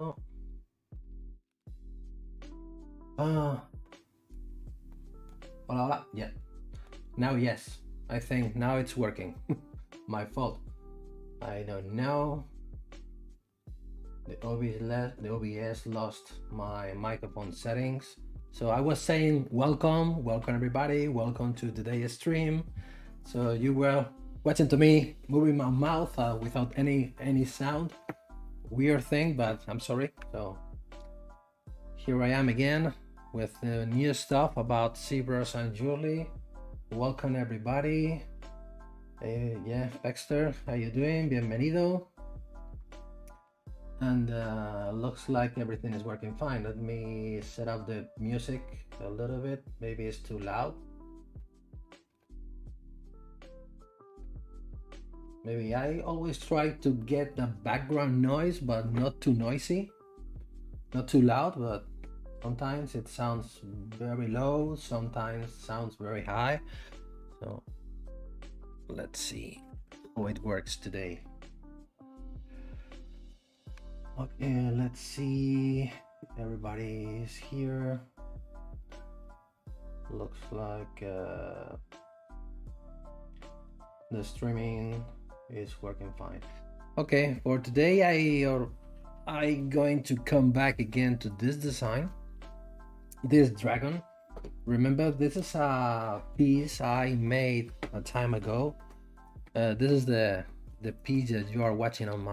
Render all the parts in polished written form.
Oh. Hola, hola. Yeah. Now, yes. I think now it's working. My fault. I don't know. The OBS lost my microphone settings. So I was saying welcome everybody, welcome to today's stream. So you were watching to me moving my mouth without any sound. Weird thing, but I'm sorry. So here I am again with new stuff about ZBrush and Julie. Welcome everybody. Yeah, Baxter, how you doing? Bienvenido. And looks like everything is working fine. Let me set up the music a little bit. Maybe it's too loud. Maybe I always try to get the background noise, but not too noisy, not too loud, but sometimes it sounds very low, sometimes sounds very high. So let's see how it works today. Okay, let's see. Everybody is here. Looks like the streaming is working fine. Okay, for today I going to come back again to this design, this dragon. Remember, this is a piece I made a time ago. This is the piece that you are watching on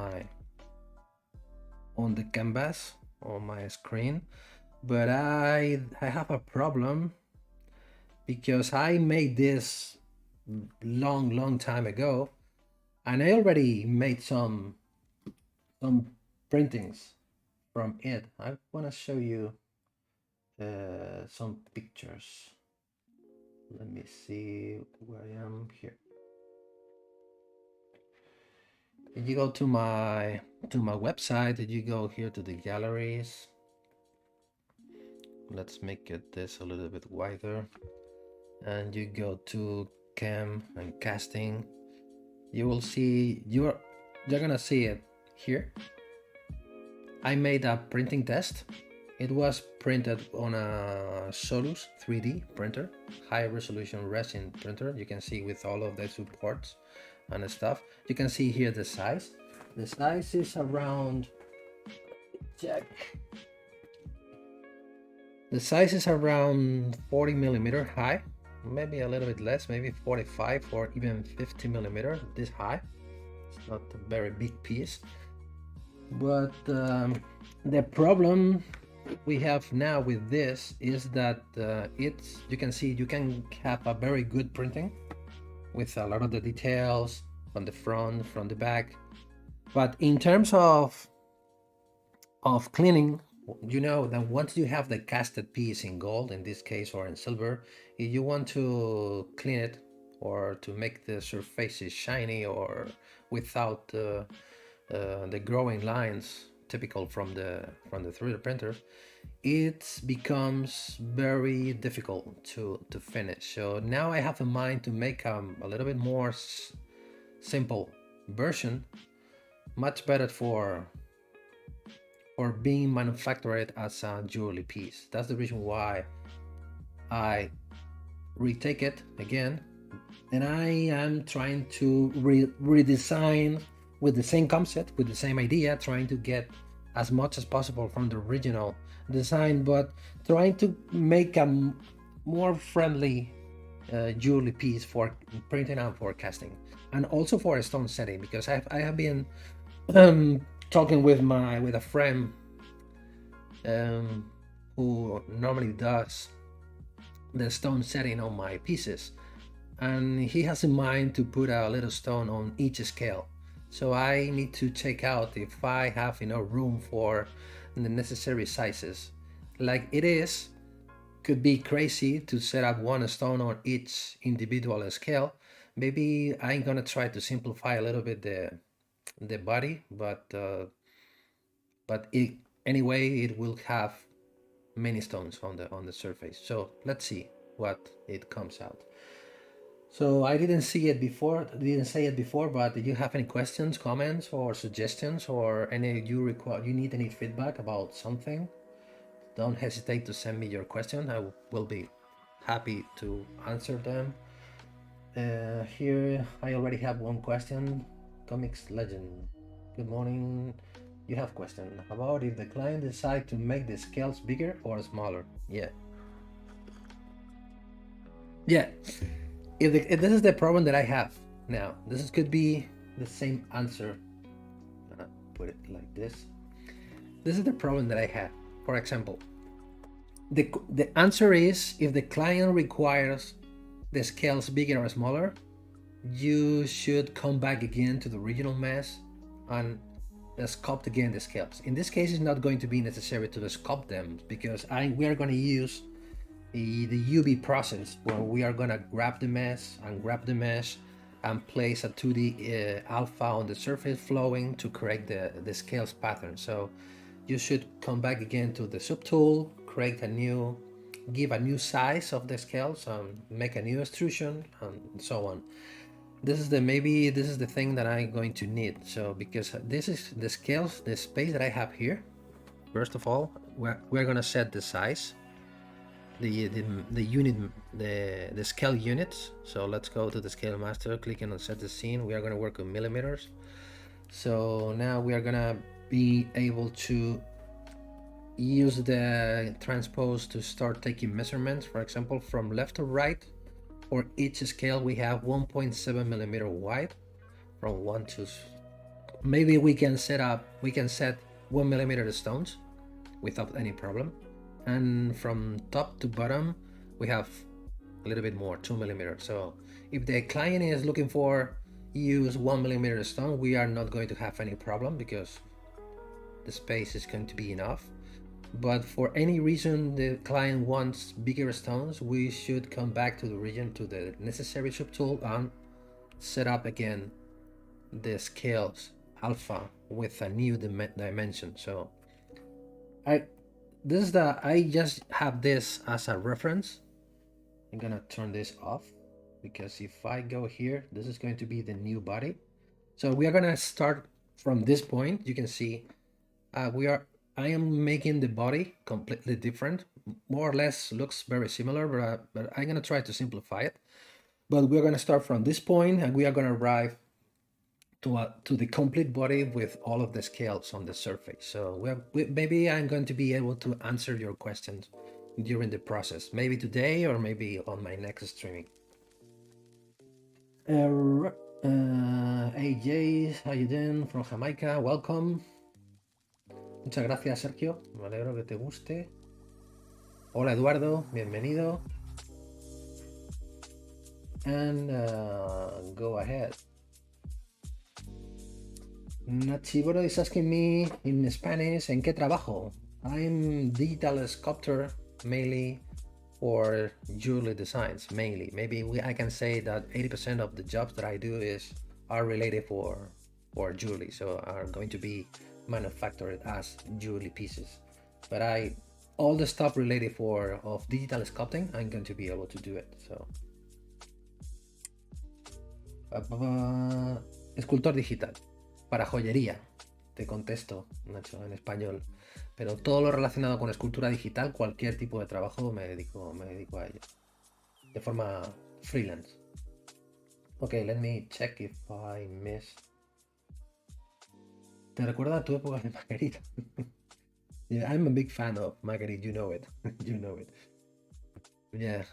the canvas on my screen, but I have a problem because I made this long time ago, and I already made some printings from it. I want to show you some pictures. Let me see where I am here. If you go to my website, if you go here to the galleries, let's make it this a little bit wider, and you go to cam and casting, you will see you're gonna see it here. I made a printing test. It was printed on a Solus 3D printer, high resolution resin printer. You can see with all of the supports and stuff. You can see here the size. The size is around, check. The size is around 40 millimeter high, maybe a little bit less, maybe 45 or even 50 millimeter this high. It's not a very big piece, but the problem we have now with this is that you can see you can have a very good printing with a lot of the details from the front, from the back, but in terms of cleaning, you know that once you have the casted piece in gold in this case, or in silver, if you want to clean it or to make the surfaces shiny or without the growing lines typical from the 3D printer, it becomes very difficult to finish. So now I have in mind to make a little bit more simple version, much better for being manufactured as a jewelry piece. That's the reason why I retake it again, and I am trying to redesign with the same concept, with the same idea, trying to get as much as possible from the original design, but trying to make a more friendly jewelry piece for printing and for casting, and also for stone setting, because I have been talking with a friend who normally does the stone setting on my pieces, and he has in mind to put a little stone on each scale. So I need to check out if I have enough room for the necessary sizes. Like it is, could be crazy to set up one stone on each individual scale. Maybe I'm gonna try to simplify a little bit the body, but anyway, it will have many stones on the surface. So let's see what it comes out. So I didn't say it before, but do you have any questions, comments, or suggestions, or any you need any feedback about something? Don't hesitate to send me your question. I will be happy to answer them. Here I already have one question. Comics Legend. Good morning. You have question about if the client decide to make the scales bigger or smaller. Yeah. If this is the problem that I have now, could be the same answer. I'm gonna put it like this. This is the problem that I have. For example, the answer is if the client requires the scales bigger or smaller, you should come back again to the original mesh and sculpt again the scales. In this case, it's not going to be necessary to sculpt them because we are going to use the UV process where we are going to grab the mesh and place a 2D alpha on the surface flowing to create the scales pattern. So you should come back again to the subtool, give a new size of the scales and make a new extrusion and so on. This is the thing that I'm going to need. So because this is the scales, the space that I have here. First of all, we're gonna set the size, the scale units. So let's go to the scale master, clicking on set the scene. We are gonna work with millimeters. So now we are gonna be able to use the transpose to start taking measurements. For example, from left to right. For each scale, we have 1.7 millimeter wide from 1 to. Maybe we can set 1 millimeter stones without any problem. And from top to bottom, we have a little bit more, 2 millimeters. So if the client is looking for use 1 millimeter stone, we are not going to have any problem because the space is going to be enough. But for any reason the client wants bigger stones, we should come back to the region, to the necessary subtool and set up again the scales alpha with a new dimension. So I just have this as a reference. I'm gonna turn this off because if I go here, this is going to be the new body. So we are gonna start from this point. You can see I am making the body completely different. More or less looks very similar, but I'm gonna try to simplify it. But we're gonna start from this point and we are gonna arrive to the complete body with all of the scales on the surface. So maybe I'm going to be able to answer your questions during the process, maybe today or maybe on my next streaming. AJ, how you doing? From Jamaica, welcome. Muchas gracias, Sergio. Me alegro que te guste. Hola, Eduardo. Bienvenido. And go ahead. Nachiboro is asking me in Spanish, ¿en qué trabajo? I'm digital sculptor, mainly for jewelry designs, mainly. Maybe I can say that 80% of the jobs that I do are related for jewelry, so are going to be manufactured as jewelry pieces. But all the stuff related of digital sculpting, I'm going to be able to do it. So escultor digital para joyería, te contesto, Nacho, en español. Pero todo lo relacionado con escultura digital, cualquier tipo de trabajo me dedico a ello de forma freelance. Okay, let me check if I missed. ¿Te recuerda a tu época de Margarita? Yeah, I'm a big fan of Margarita, you know it. You know it. Yeah,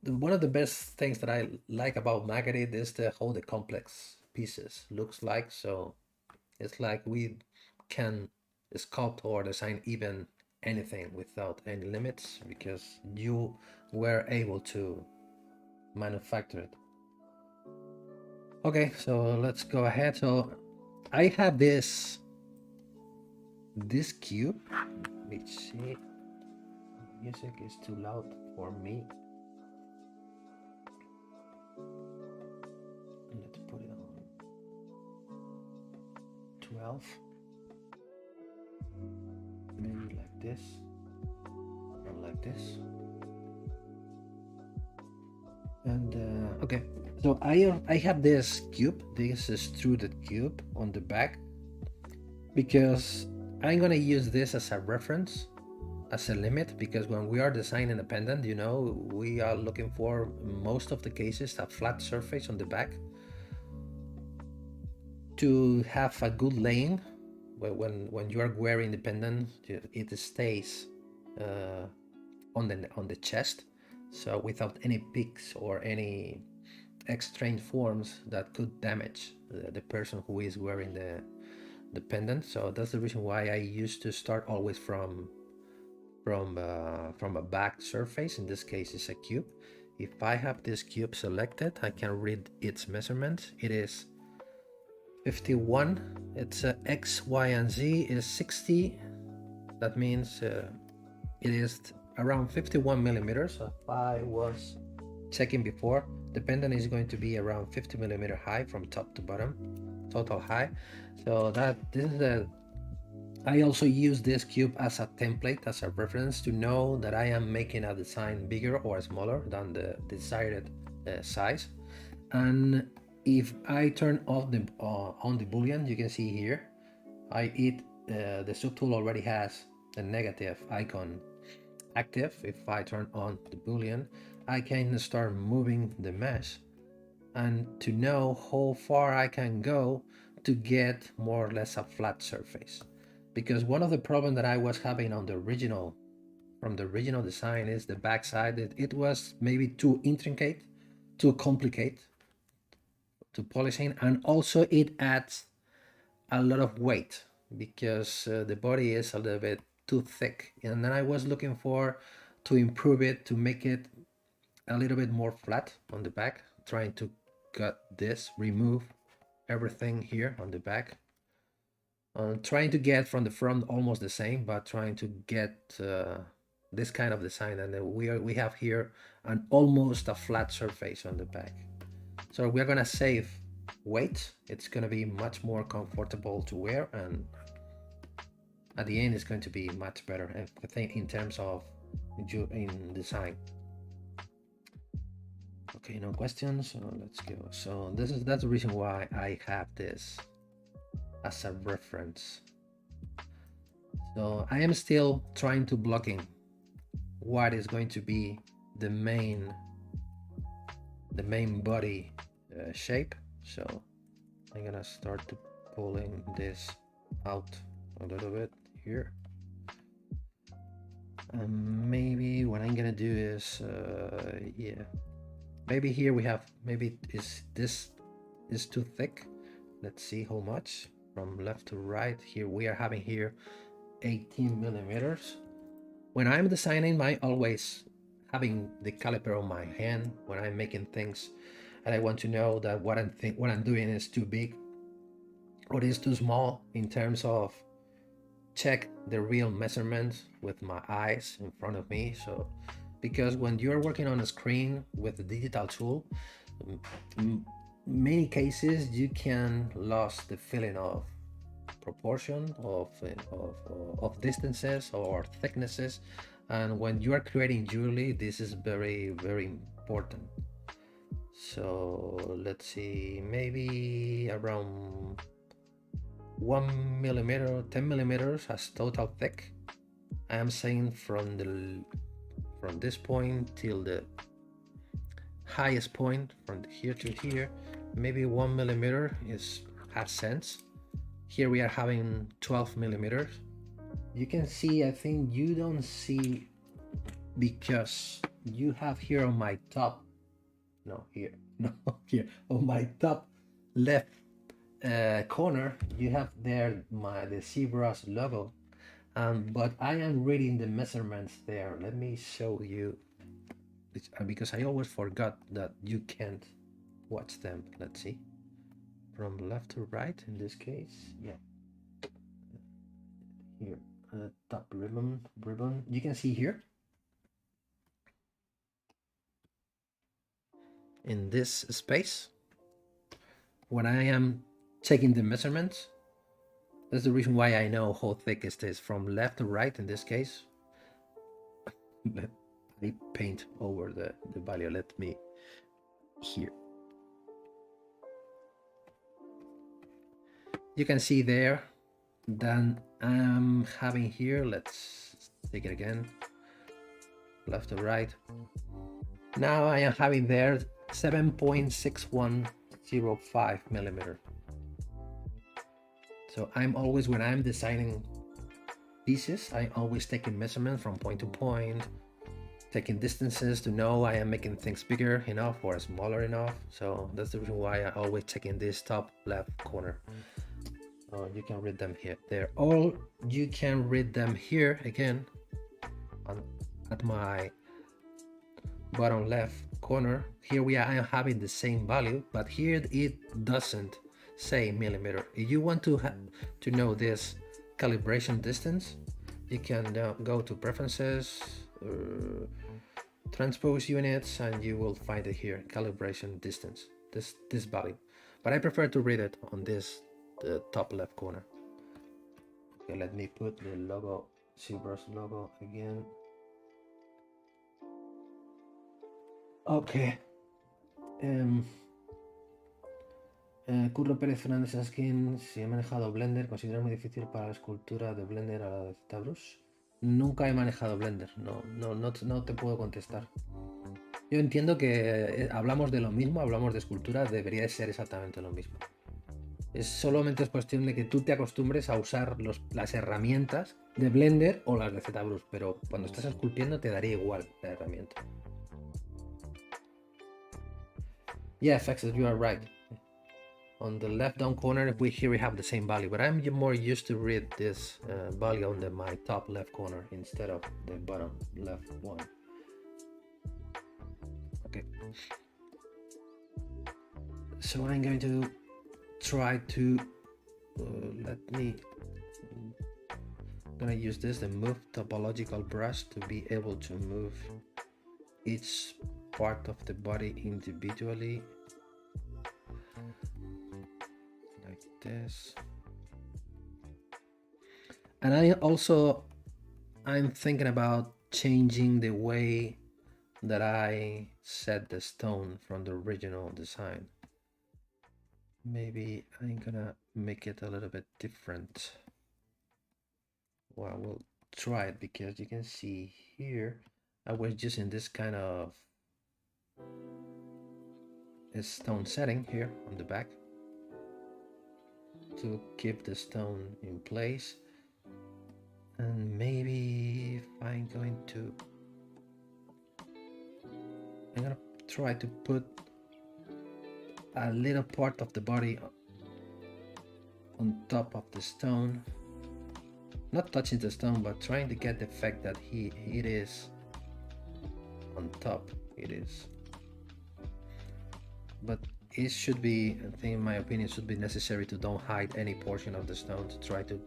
one of the best things that I like about Margarita is how the complex pieces looks like. So it's like we can sculpt or design even anything without any limits because you were able to manufacture it. Okay, so let's go ahead. So I have this cube, which music is too loud for me. Let's put it on 12. Maybe like this, or like this. And Okay, so I have this cube, this extruded cube on the back, because I'm gonna use this as a reference, as a limit, because when we are designing a pendant, you know, we are looking for most of the cases a flat surface on the back to have a good laying. When you are wearing the pendant, it stays on the chest, so without any peaks or any extraneous forms that could damage the person who is wearing the pendant. So that's the reason why I used to start always from a back surface. In this case, it's a cube. If I have this cube selected, I can read its measurements. It is 51. It's X, Y, and Z is 60. That means it is around 51 millimeters. So if I was checking before, the pendant is going to be around 50 millimeter high from top to bottom, total height. So this is I also use this cube as a template, as a reference, to know that I am making a design bigger or smaller than the desired size. And if I turn off the on the boolean, you can see here, the subtool already has the negative icon active. If I turn on the boolean, I can start moving the mesh, and to know how far I can go to get more or less a flat surface. Because one of the problems that I was having on the original, from the original design, is the backside. It was maybe too intricate, too complicated to polishing, and also it adds a lot of weight because the body is a little bit too thick. And then I was looking to improve it, to make it a little bit more flat on the back, trying to cut this, remove everything here on the back. Trying to get from the front almost the same, but trying to get this kind of design, and we have here an almost a flat surface on the back. So we're gonna save weight. It's gonna be much more comfortable to wear, and at the end it's going to be much better, I think, in terms of in design. Okay, no questions, so let's go. So that's the reason why I have this as a reference. So I am still trying to blocking what is going to be the main body shape. So I'm gonna start to pulling this out a little bit here, and maybe what I'm gonna do is yeah, maybe here we have, maybe this is too thick. Let's see how much. From left to right, here we are having here 18 millimeters. When I'm designing, I always having the caliper on my hand when I'm making things, and I want to know that what I'm doing is too big or is too small, in terms of check the real measurements with my eyes in front of me. So because when you're working on a screen with a digital tool, many cases you can lose the feeling of proportion of distances or thicknesses, and when you are creating jewelry, this is very, very important. So let's see, maybe around 1 millimeter, 10 millimeters as total thick. I am saying from this point till the highest point, from here to here, maybe 1 millimeter has sense. Here we are having 12 millimeters. You can see, I think you don't see because you have here on my top, no here, no here, on my top left corner, you have there the ZBrush logo, but I am reading the measurements there. Let me show you, because I always forgot that you can't watch them. Let's see, from left to right in this case. Yeah, here, top ribbon, you can see here in this space when I am taking the measurements. That's the reason why I know how thick is this from left to right. In this case, I paint over the value. Let me here. you can see there, then I'm having here, let's take it again, left to right. Now I am having there 7.6105 millimeter. So I'm always, when I'm designing pieces, I always taking measurements from point to point, taking distances to know I am making things bigger enough or smaller enough. So that's the reason why I always check in this top left corner. You can read them here. They're all, you can read them here again at my bottom left corner. Here we are, I am having the same value, but here it doesn't say millimeter. If you want to know this calibration distance, you can go to preferences, transpose units, and you will find it here, calibration distance, this value. But I prefer to read it on this the top left corner. Okay, let me put the logo, ZBrush logo again. Okay. Curro Pérez Fernández Askin, si he manejado Blender, ¿considero muy difícil para la escultura de Blender a la de ZBrush? Nunca he manejado Blender, no te puedo contestar. Yo entiendo que hablamos de lo mismo, hablamos de escultura, debería de ser exactamente lo mismo. Solamente es cuestión de que tú te acostumbres a usar las herramientas de Blender o las de ZBrush, pero cuando estás esculpiendo te daría igual la herramienta. Yeah, Fexes, you are right. On the left down corner, here we have the same value, but I'm more used to read this value on my top left corner instead of the bottom left one. Okay. So I'm going to try to I'm gonna use this, the move topological brush, to be able to move each part of the body individually, like this. And I'm thinking about changing the way that I set the stone from the original design. Maybe I'm gonna make it a little bit different. Well, we'll try it, because you can see here I was using this kind of a stone setting here on the back to keep the stone in place. And maybe if I'm gonna try to put a little part of the body on top of the stone, not touching the stone, but trying to get the effect that it is on top. It is, but it should be, I think in my opinion, should be necessary to don't hide any portion of the stone, to try to,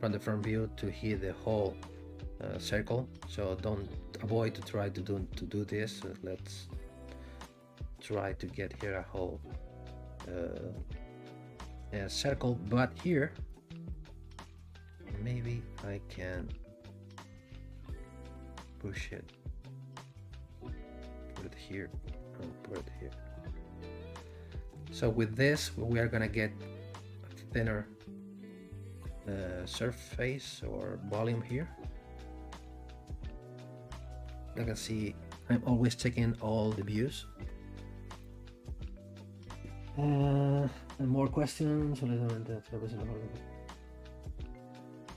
from the front view, to hit the whole circle. So don't avoid to try to do this. Let's try to get here a whole circle, but here maybe I can push it, put it here, and put it here. So with this we are gonna get a thinner surface or volume here. You can see I'm always checking all the views. And more questions.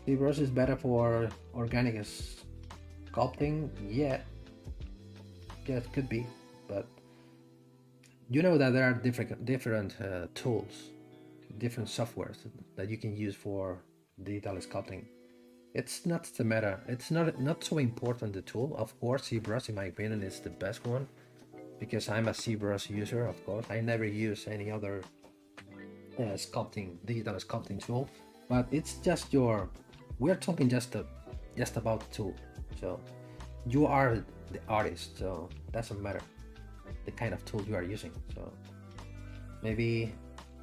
ZBrush is better for organic sculpting. Yeah, it could be, but you know that there are different tools, different softwares that you can use for digital sculpting. It's not the matter. It's not so important, the tool. Of course, ZBrush, in my opinion, is the best one, because I'm a ZBrush user. Of course, I never use any other digital sculpting tool. But it's just we're talking just about the tool. So you are the artist, so it doesn't matter the kind of tool you are using. So maybe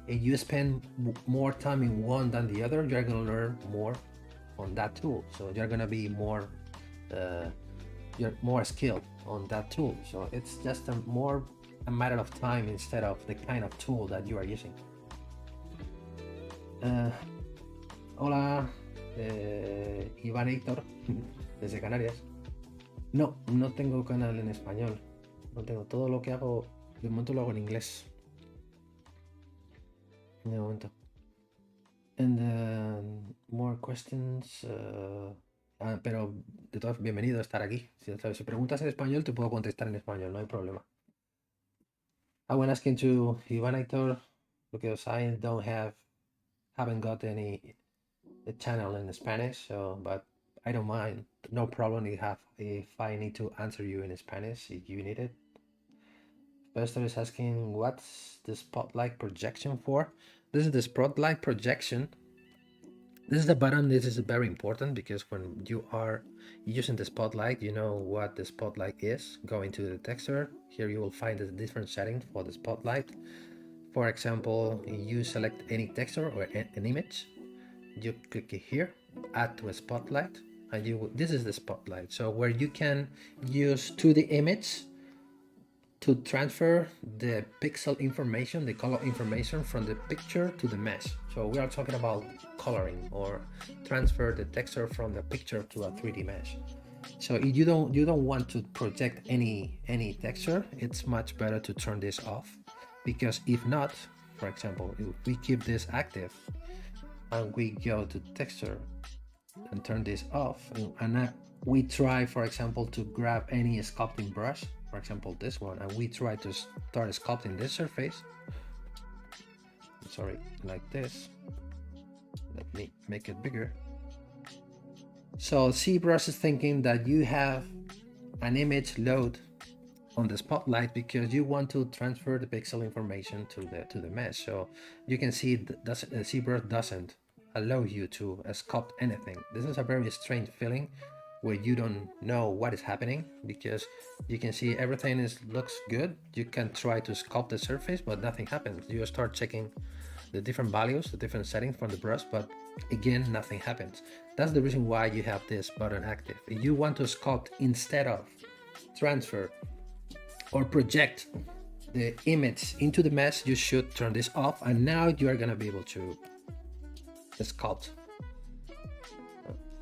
if you spend more time in one than the other, you're gonna learn more on that tool. So you're gonna be more skilled on that tool. So it's just a matter of time instead of the kind of tool that you are using. Hola, Iván Héctor, desde Canarias. No, no tengo canal en español. No tengo. Todo lo que hago, de momento lo hago en inglés. De momento. And more questions. Pero de todas, bienvenido a estar aquí. Si preguntas en español, te puedo contestar en español, no hay problema. I was asking to Iván Héctor because I haven't got any channel in Spanish, so but I don't mind. No problem if I need to answer you in Spanish if you need it. First is asking what's the spotlight projection for? This is the spotlight projection. This is the button. This is very important because when you are using the spotlight, you know what the spotlight is. Go into the texture. Here you will find the different settings for the spotlight. For example, you select any texture or an image. You click here, add to a spotlight, and this is the spotlight. So where you can use to the image to transfer the pixel information, the color information from the picture to the mesh. So we are talking about coloring or transfer the texture from the picture to a 3D mesh. So if you don't want to project any texture, it's much better to turn this off, because if not, for example, if we keep this active and we go to texture and turn this off, and we try, for example, to grab any sculpting brush, for example this one, and we try to start sculpting this surface, sorry, like this. Let me make it bigger. So ZBrush is thinking that you have an image load on the spotlight because you want to transfer the pixel information to the mesh. So you can see that ZBrush doesn't allow you to sculpt anything. This is a very strange feeling where you don't know what is happening, because you can see everything looks good. You can try to sculpt the surface, but nothing happens. You start checking the different values, the different settings from the brush, but again, nothing happens. That's the reason why you have this button active. If you want to sculpt instead of transfer or project the image into the mesh, you should turn this off, and now you are gonna be able to sculpt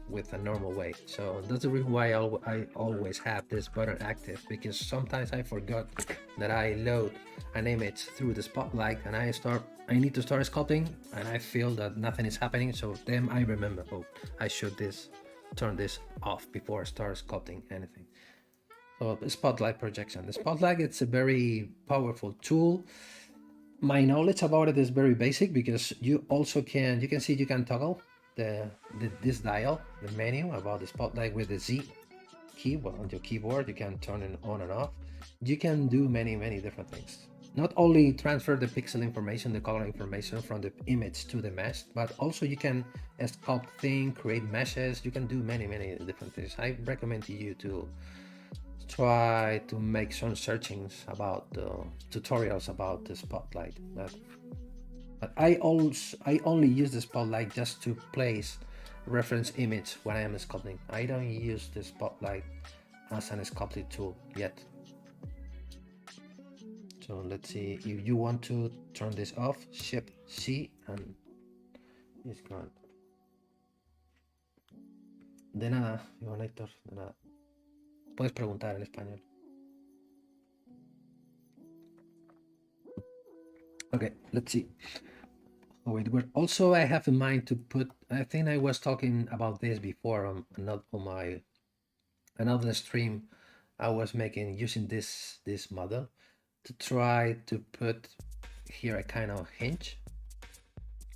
with a normal way. So that's the reason why I always have this button active, because sometimes I forgot that I load an image through the spotlight and I need to start sculpting and I feel that nothing is happening. So then I remember, oh, I should turn this off before I start sculpting anything. So the spotlight projection. The spotlight, it's a very powerful tool. My knowledge about it is very basic, because you can see you can toggle this dial, the menu about the spotlight with the Z key on your keyboard. You can turn it on and off. You can do many different things. Not only transfer the pixel information, the color information from the image to the mesh, but also you can sculpt things, create meshes. You can do many different things. I recommend to you to try to make some searchings about the tutorials about the spotlight. But I only use the spotlight just to place reference image when I am sculpting. I don't use the spotlight as an sculpting tool yet. So let's see, if you want to turn this off, Shift C and it's gone. De nada, Iván Héctor, de nada. Puedes preguntar en español. Okay, let's see. Oh, wait, but also I have in mind to put, I think I was talking about this before on my another stream I was making using this model to try to put here a kind of hinge,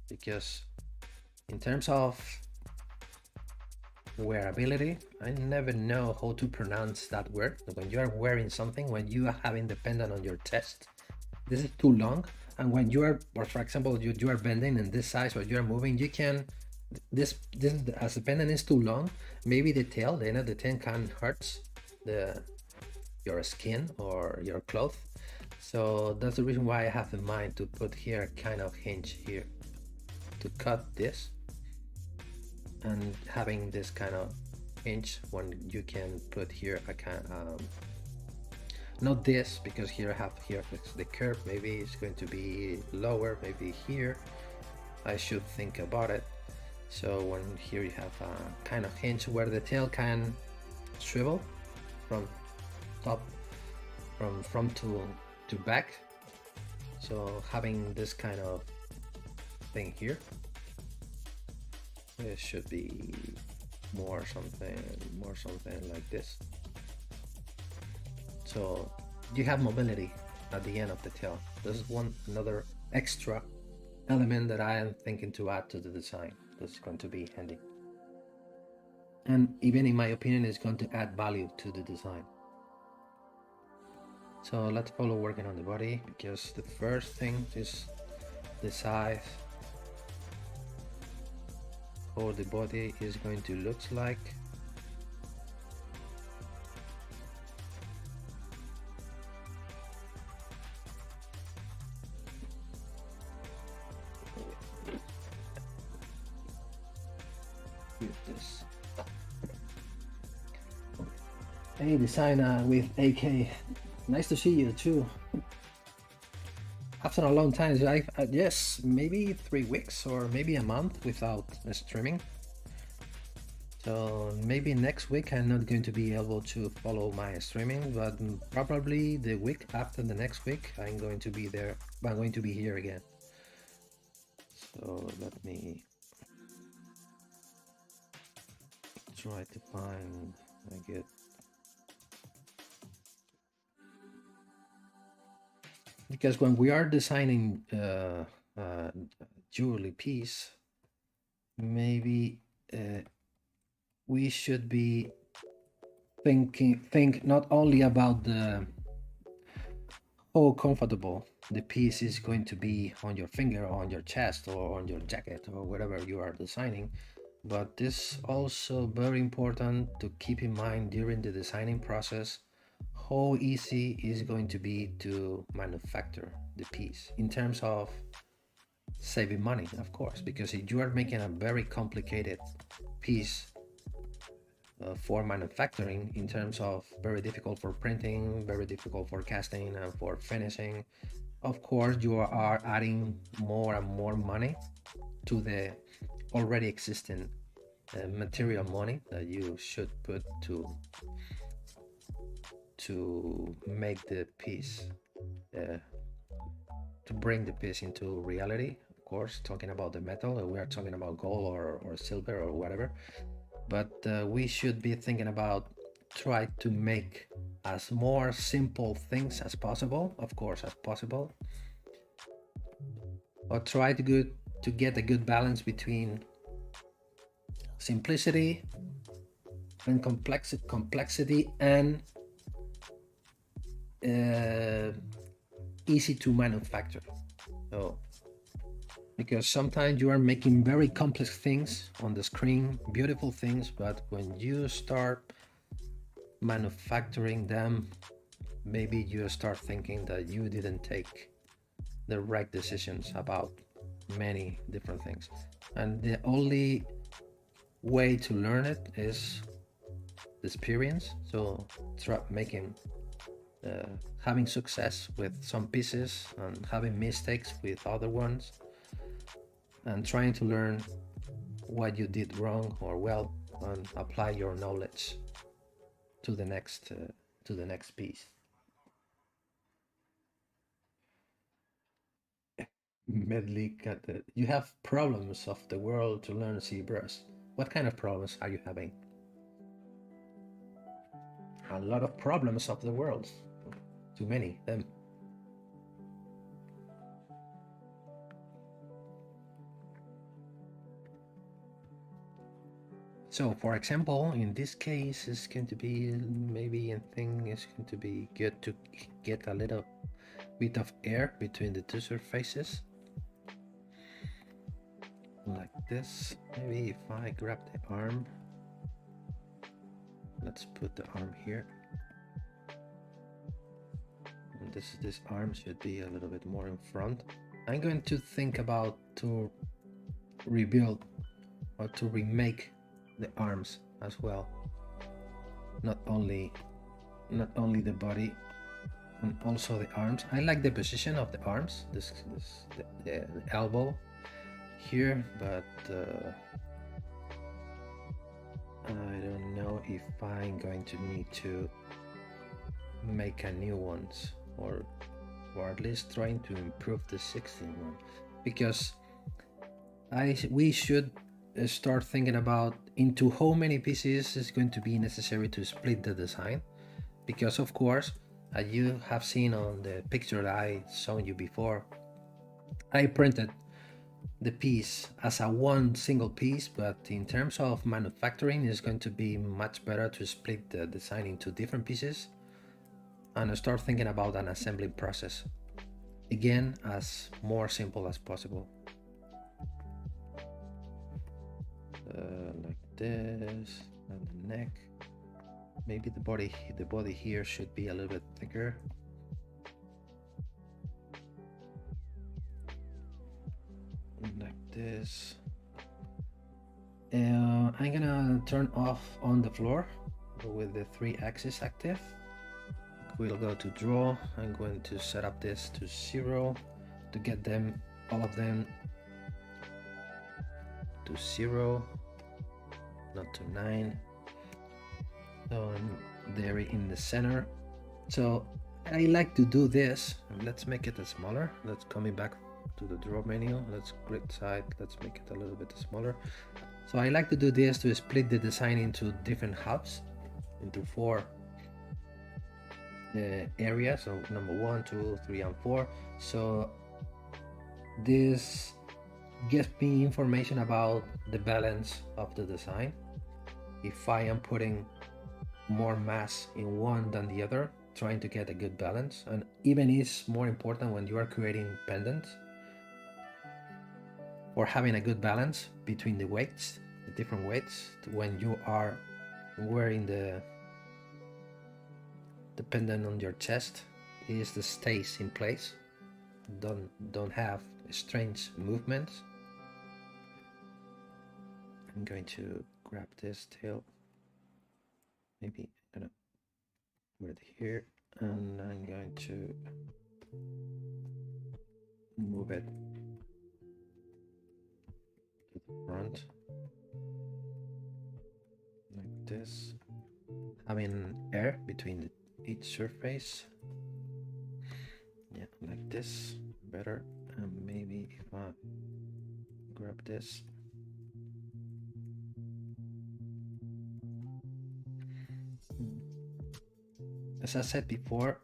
because in terms of wearability, I never know how to pronounce that word. When you are wearing something, when you are having the pendant on your chest, this is too long, and when you are, or for example, you are bending in this size or you are moving, you can this as the pendant is too long, maybe the tail, the end of the tail can hurt your skin or your cloth. So that's the reason why I have in mind to put here a kind of hinge here to cut this, and having this kind of hinge when you can put here a kind not this, because here I have here the curve, maybe it's going to be lower, maybe here, I should think about it. So when here you have a kind of hinge where the tail can swivel from top, from front to back. So having this kind of thing here, it should be more something like this. So you have mobility at the end of the tail. This is another extra element that I am thinking to add to the design. This is going to be handy, and even in my opinion, it's going to add value to the design. So let's follow working on the body, because the first thing is the size, how the body is going to look like. This. Hey, designer with AK. Nice to see you too. After a long time, yes, maybe 3 weeks or maybe a month without streaming. So maybe next week I'm not going to be able to follow my streaming, but probably the week after the next week I'm going to be there. I'm going to be here again. So let me try to find a good. Because when we are designing jewelry piece, maybe we should be think not only about how comfortable the piece is going to be on your finger or on your chest or on your jacket or whatever you are designing, but it's also very important to keep in mind during the designing process how easy is going to be to manufacture the piece in terms of saving money, of course, because if you are making a very complicated piece for manufacturing, in terms of very difficult for printing, very difficult for casting and for finishing, of course you are adding more and more money to the already existing material money that you should put to make the piece, to bring the piece into reality. Of course, talking about the metal, we are talking about gold or silver or whatever, but we should be thinking about try to make as more simple things as possible, of course, as possible, or try to get a good balance between simplicity and complexity and easy to manufacture. So because sometimes you are making very complex things on the screen, beautiful things, but when you start manufacturing them, maybe you start thinking that you didn't take the right decisions about many different things, and the only way to learn it is the experience. So try making having success with some pieces and having mistakes with other ones, and trying to learn what you did wrong or well and apply your knowledge to the next piece. Medley, you have problems of the world to learn ZBrush. What kind of problems are you having? A lot of problems of the world. Too many them. So for example, in this case, it's going to be maybe a thing is going to be good to get a little bit of air between the two surfaces, like this. Maybe if I grab the arm, let's put the arm here. And this arm should be a little bit more in front. I'm going to think about to rebuild or to remake the arms as well, not only the body and also the arms. I like the position of the arms, the elbow here, but I don't know if I'm going to need to make a new ones, or at least trying to improve the 16 one, because we should start thinking about into how many pieces is going to be necessary to split the design, because of course, as you have seen on the picture that I showed you before, I printed the piece as a one single piece, but in terms of manufacturing, it's going to be much better to split the design into different pieces and start thinking about an assembly process, again, as more simple as possible. Like this, and the neck. Maybe the body here should be a little bit thicker. Like this. I'm gonna turn off on the floor with the 3 axis active. We'll go to draw. I'm going to set up this to 0 to get them, all of them, to 0, not to 9. So they're in the center. So I like to do this. Let's make it smaller. Let's coming back to the draw menu. Let's grid side. Let's make it a little bit smaller. So I like to do this to split the design into different halves, into 4 areas. So number 1, 2, 3, and 4. So this gives me information about the balance of the design. If I am putting more mass in one than the other, trying to get a good balance, and even is more important when you are creating pendants, or having a good balance between the weights, the different weights, when you are wearing the pendant on your chest, is the stays in place, don't have strange movements. I'm going to grab this tail, maybe I'm gonna put it here, and I'm going to move it to the front like this, having air between each surface. Yeah, like this, better. And maybe if I grab this, as I said before,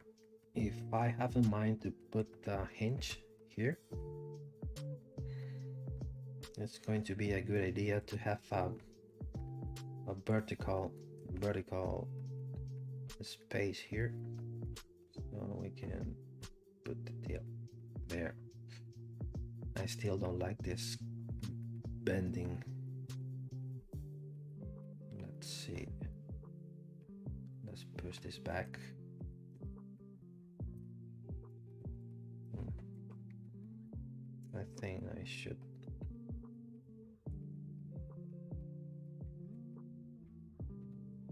if I have in mind to put the hinge here, it's going to be a good idea to have a vertical space here, so we can put the tail there. I still don't like this bending. Let's see. Let's push this back. I think I should.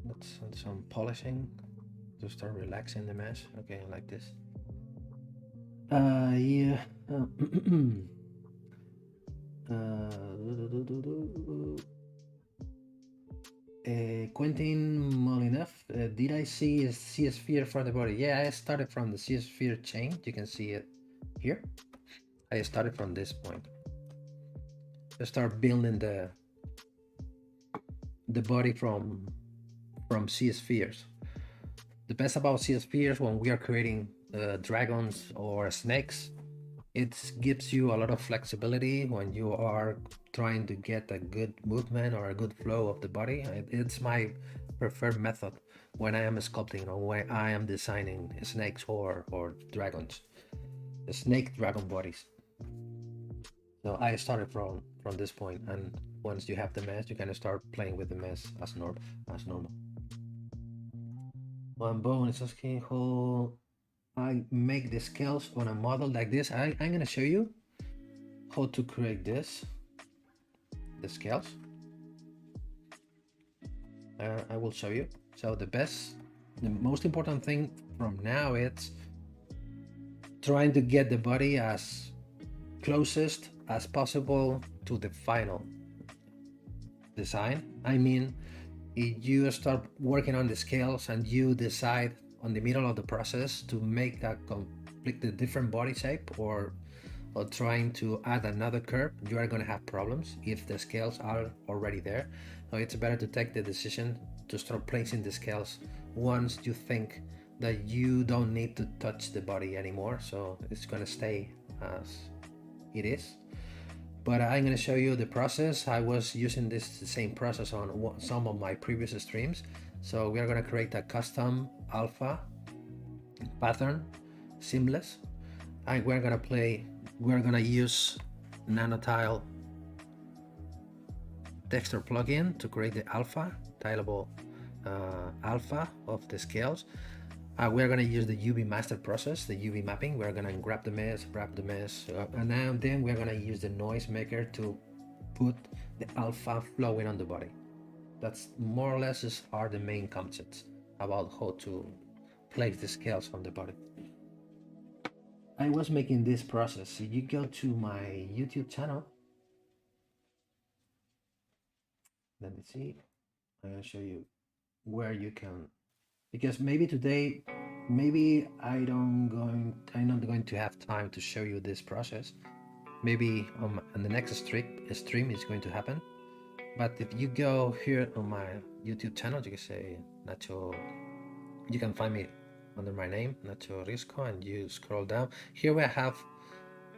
Let's add some polishing to start relaxing the mesh. Okay, like this. Yeah. Quentin Molinov, did I see a C-sphere for the body? Yeah, I started from the C-sphere chain. You can see it here. I started from this point. I start building the body from C-spheres. The best about C-spheres when we are creating dragons or snakes, it gives you a lot of flexibility when you are trying to get a good movement or a good flow of the body. It's my preferred method when I am sculpting or when I am designing snakes or dragons, snake dragon bodies. So I started from this point, and once you have the mesh, you can start playing with the mesh as normal. One bone is asking how I make the scales on a model like this. I'm gonna show you how to create this, the scales. I will show you. So the most important thing from now is trying to get the body as closest as possible to the final design. I mean, if you start working on the scales and you decide on the middle of the process to make a completely different body shape, or trying to add another curve, you are going to have problems if the scales are already there. So it's better to take the decision to start placing the scales once you think that you don't need to touch the body anymore, so it's going to stay as it is. But I'm going to show you the process. I was using the same process on some of my previous streams. So we are going to create a custom alpha pattern, seamless, and we're going to use nanotile texture plugin to create the alpha, tileable alpha of the scales. We're going to use the UV master process, the UV mapping. We're going to grab the mesh, and then we're going to use the noise maker to put the alpha flowing on the body. That's more or less are the main concepts about how to place the scales on the body. I was making this process. If you go to my YouTube channel, let me see, I'm going to show you where you can, because maybe today, maybe I'm not going to have time to show you this process. Maybe on the next stream it's going to happen. But if you go here on my YouTube channel, you can say Nacho, you can find me under my name, Nacho Riesco, and you scroll down. Here we have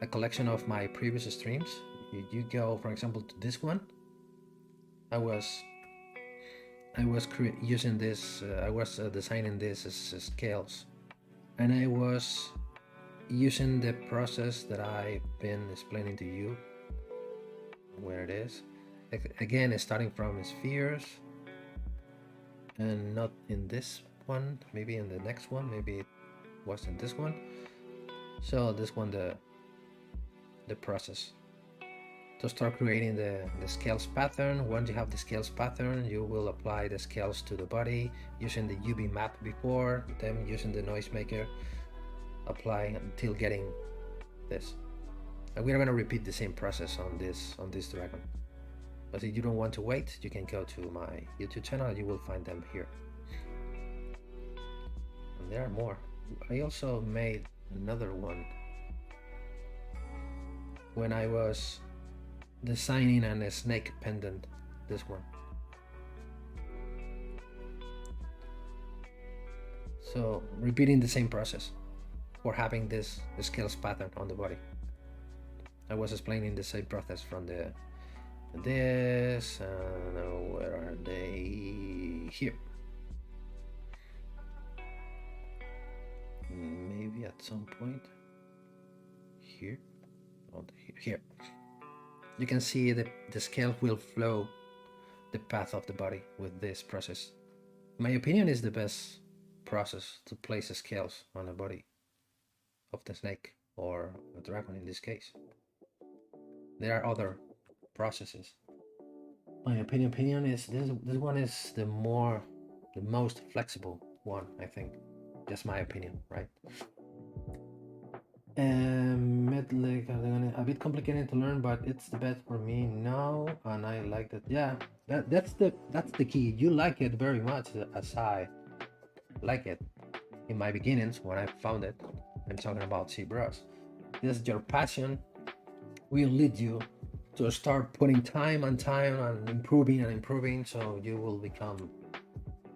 a collection of my previous streams. You go, for example, to this one. I was using this, I was designing this as scales, and I was using the process that I've been explaining to you, where it is. Again, starting from spheres, and not in this one, maybe in the next one, maybe it was in this one. So this one, the process to start creating the scales pattern. Once you have the scales pattern, you will apply the scales to the body using the UV map before, then using the noise maker, apply until getting this. And we're going to repeat the same process on this dragon. But if you don't want to wait, you can go to my YouTube channel. You will find them here. And there are more. I also made another one when I was designing a snake pendant, this one. So repeating the same process for having this scales pattern on the body. I was explaining the same process from this, and where are they? Here. Maybe at some point here. Oh, here. You can see the scale will flow the path of the body with this process. In my opinion, is the best process to place the scales on the body of the snake or a dragon in this case. There are other processes. My opinion is this one is the most flexible one, I think. Just my opinion, right? A bit complicated to learn, but it's the best for me now, and I like that. Yeah, that's the key. You like it very much, as I like it in my beginnings when I found it. I'm talking about ZBrush. This your passion will lead you to start putting time and improving, so you will become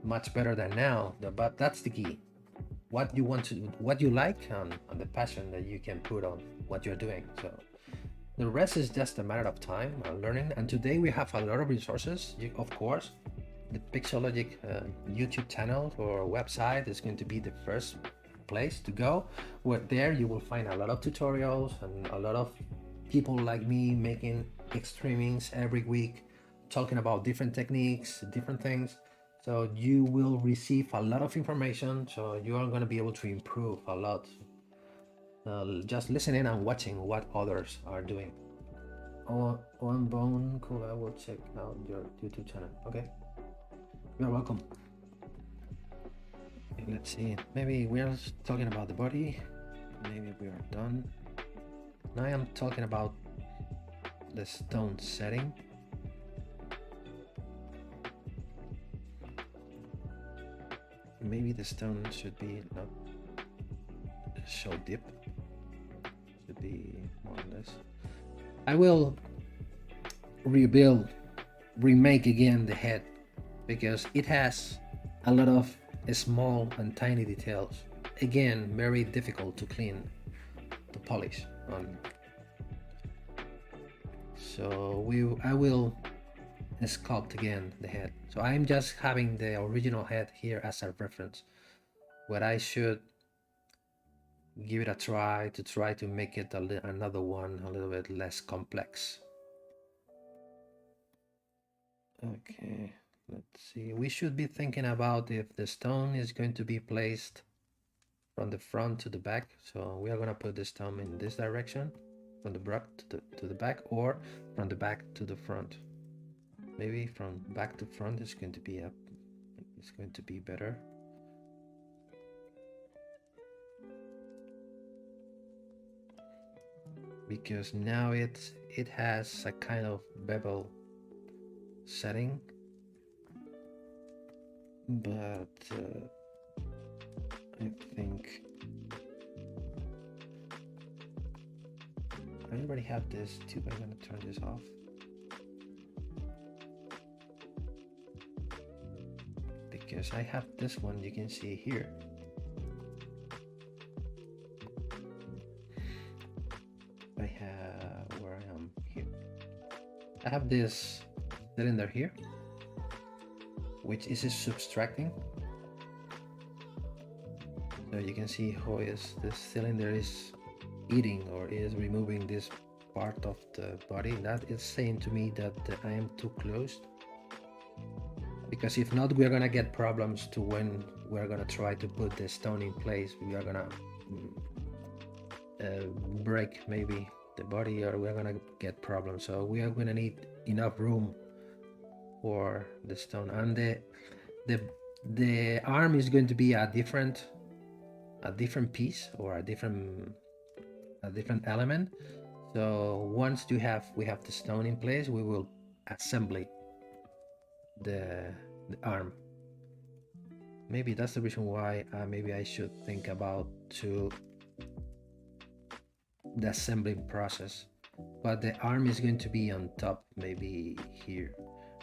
much better than now. But that's the key. What you want to do, what you like, and the passion that you can put on what you're doing. So the rest is just a matter of time and learning. And today we have a lot of resources. Of course, the Pixologic YouTube channel or website is going to be the first place to go. Where there you will find a lot of tutorials and a lot of people like me making streamings every week, talking about different techniques, different things. So you will receive a lot of information, so you are going to be able to improve a lot. Just listening and watching what others are doing. On Bone, cool, I will check out your YouTube channel. Okay, you're welcome. Okay, let's see, maybe we are talking about the body. Maybe we are done. Now I am talking about the stone setting. Maybe the stone should be not so deep, should be more or less. I will remake again the head, because it has a lot of small and tiny details. Again, very difficult to clean, to polish on. So I will sculpt again the head. So I'm just having the original head here as a reference, but I should give it a try to make it another one a little bit less complex. Okay, let's see. We should be thinking about if the stone is going to be placed from the front to the back. So we are going to put the stone in this direction, from the back to the back, or from the back to the front. Maybe from back to front is going to be better. Because now it has a kind of bevel setting, but I think I already have this too, but I'm going to turn this off. Because I have this one, you can see here. I have, where I am here, I have this cylinder here, which is subtracting. So you can see how this cylinder is eating or is removing this part of the body. That is saying to me that I am too close, because if not, we're gonna get problems to when we're gonna try to put the stone in place. We are gonna break maybe the body, or we're gonna get problems. So we are gonna need enough room for the stone, and the arm is going to be a different piece, or a different element. So once we have the stone in place, we will assemble the arm. Maybe that's the reason why maybe I should think about the assembling process. But the arm is going to be on top, maybe here,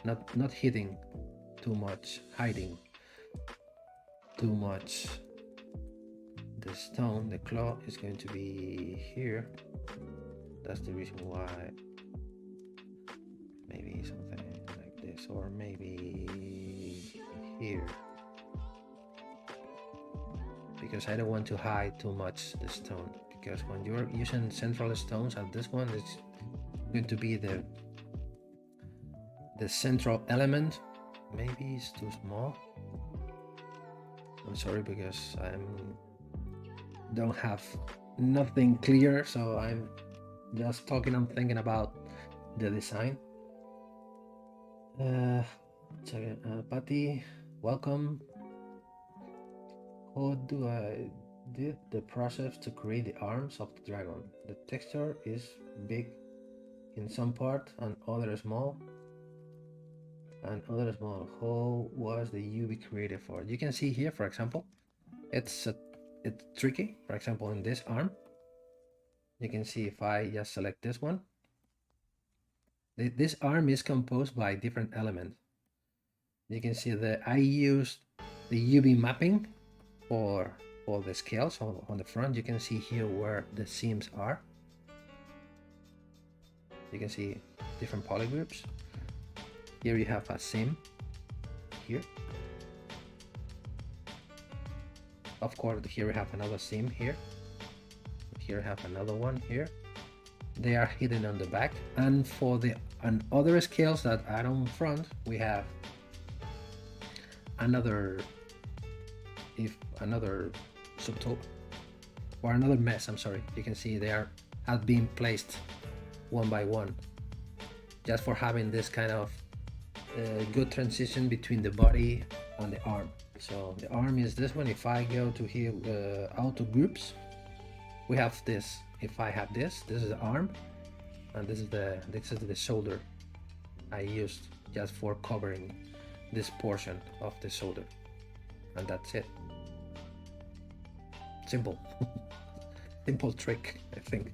not hitting too much, hiding too much. The stone, the claw is going to be here. That's the reason why. Maybe something like this, or maybe here, because I don't want to hide too much the stone. Because when you're using central stones, and this one is going to be the central element, maybe it's too small. I'm sorry, because don't have nothing clear, so I'm just talking. I'm thinking about the design. Patty, welcome. How do I did the process to create the arms of the dragon? The texture is big in some part and other small. How was the UV created for? You can see here, for example, it's tricky. For example, in this arm, you can see if I just select this one, this arm is composed by different elements. You can see that I used the UV mapping for the scales. So on the front, you can see here where the seams are. You can see different polygroups. Here you have a seam here. Of course, here we have another seam here. Here we have another one here. They are hidden on the back. And for the other scales that are on front, we have another subtotal, or another mesh. I'm sorry. You can see they have been placed one by one, just for having this kind of good transition between the body and the arm. So the arm is this one. If I go to here, auto groups, we have this. If I have this is the arm, and this is the solder I used just for covering this portion of the solder, and that's it. Simple. Simple trick, I think.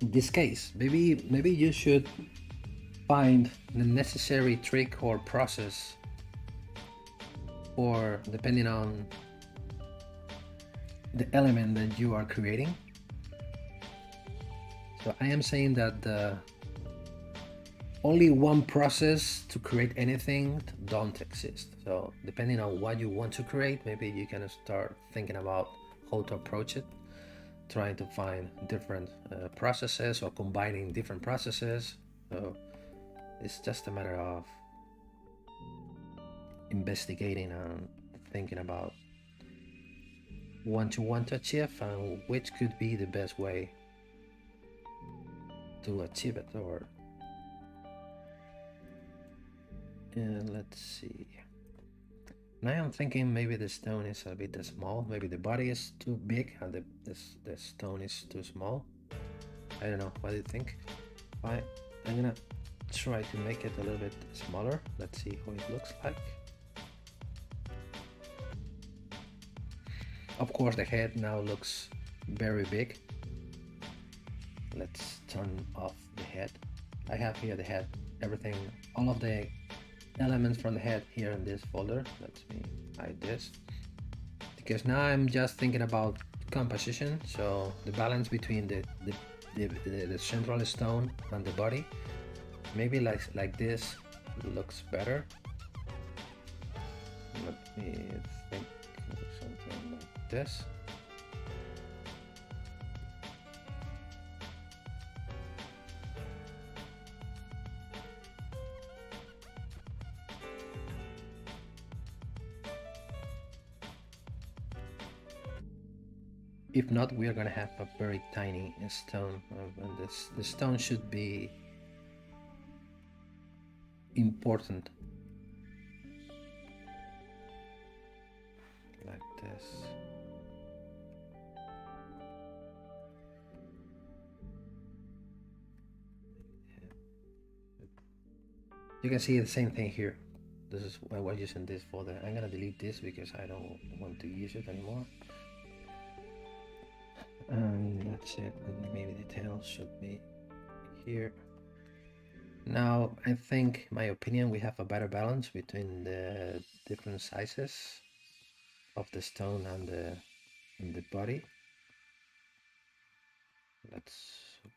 In this case, maybe you should find the necessary trick or process, or depending on the element that you are creating. So I am saying that only one process to create anything don't exist. So depending on what you want to create, maybe you can start thinking about how to approach it, trying to find different processes or combining different processes. So it's just a matter of investigating and thinking about what you want to achieve and which could be the best way to achieve it. Or and let's see, now I'm thinking maybe the stone is a bit small, maybe the body is too big and the stone is too small. I don't know, what do you think? I'm gonna try to make it a little bit smaller. Let's see how it looks like. Of course the head now looks very big. Let's turn off the head. I have here the head, everything, all of the elements from the head here in this folder. Let me hide this, because now I'm just thinking about composition, so the balance between the central stone and the body. Maybe like this looks better. Let me think something like this. If not, we are gonna have a very tiny stone, and the stone should be important, like this. You can see the same thing here. This is why we're using this folder. I'm gonna delete this because I don't want to use it anymore. And that's it. And maybe details should be here. Now I think, my opinion, we have a better balance between the different sizes of the stone and the body. Let's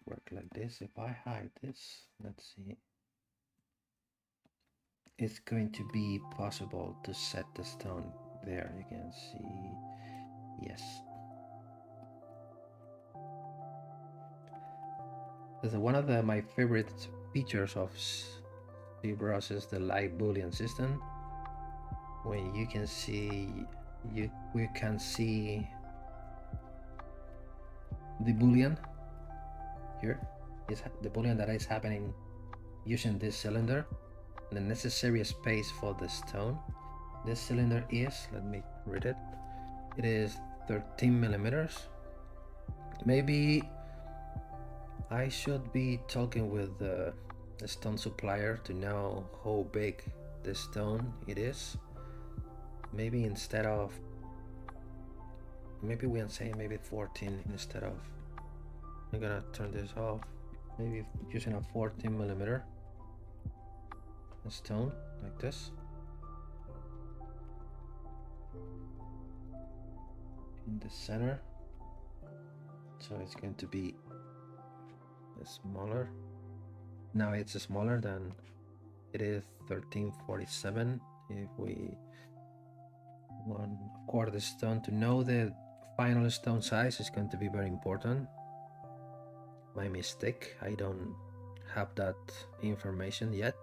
work like this. If I hide this, let's see, it's going to be possible to set the stone there. You can see, yes. One of my favorite features of ZBrush is the light boolean system. When you can see, we can see the boolean here. Is the boolean that is happening using this cylinder, the necessary space for the stone. This cylinder is, let me read it, it is 13 millimeters. Maybe I should be talking with the stone supplier to know how big the stone it is. Maybe instead of, maybe we can say maybe 14 instead of, I'm gonna turn this off, maybe using a 14 millimeter stone like this. In the center, so it's going to be smaller. Now it's smaller than it is 1347. If we want, of course, the stone, to know the final stone size is going to be very important. My mistake, I don't have that information yet.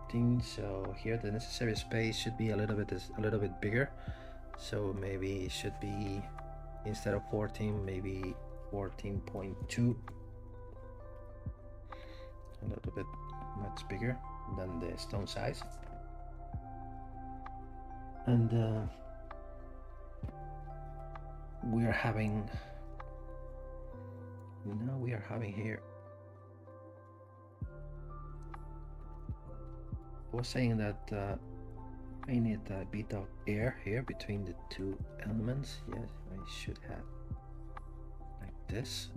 13, so here the necessary space should be a little bit bigger, so maybe it should be, instead of 14, maybe 14.2, a little bit much bigger than the stone size. And we are having here, I was saying that I need a bit of air here between the two elements. Yes, I should have like this.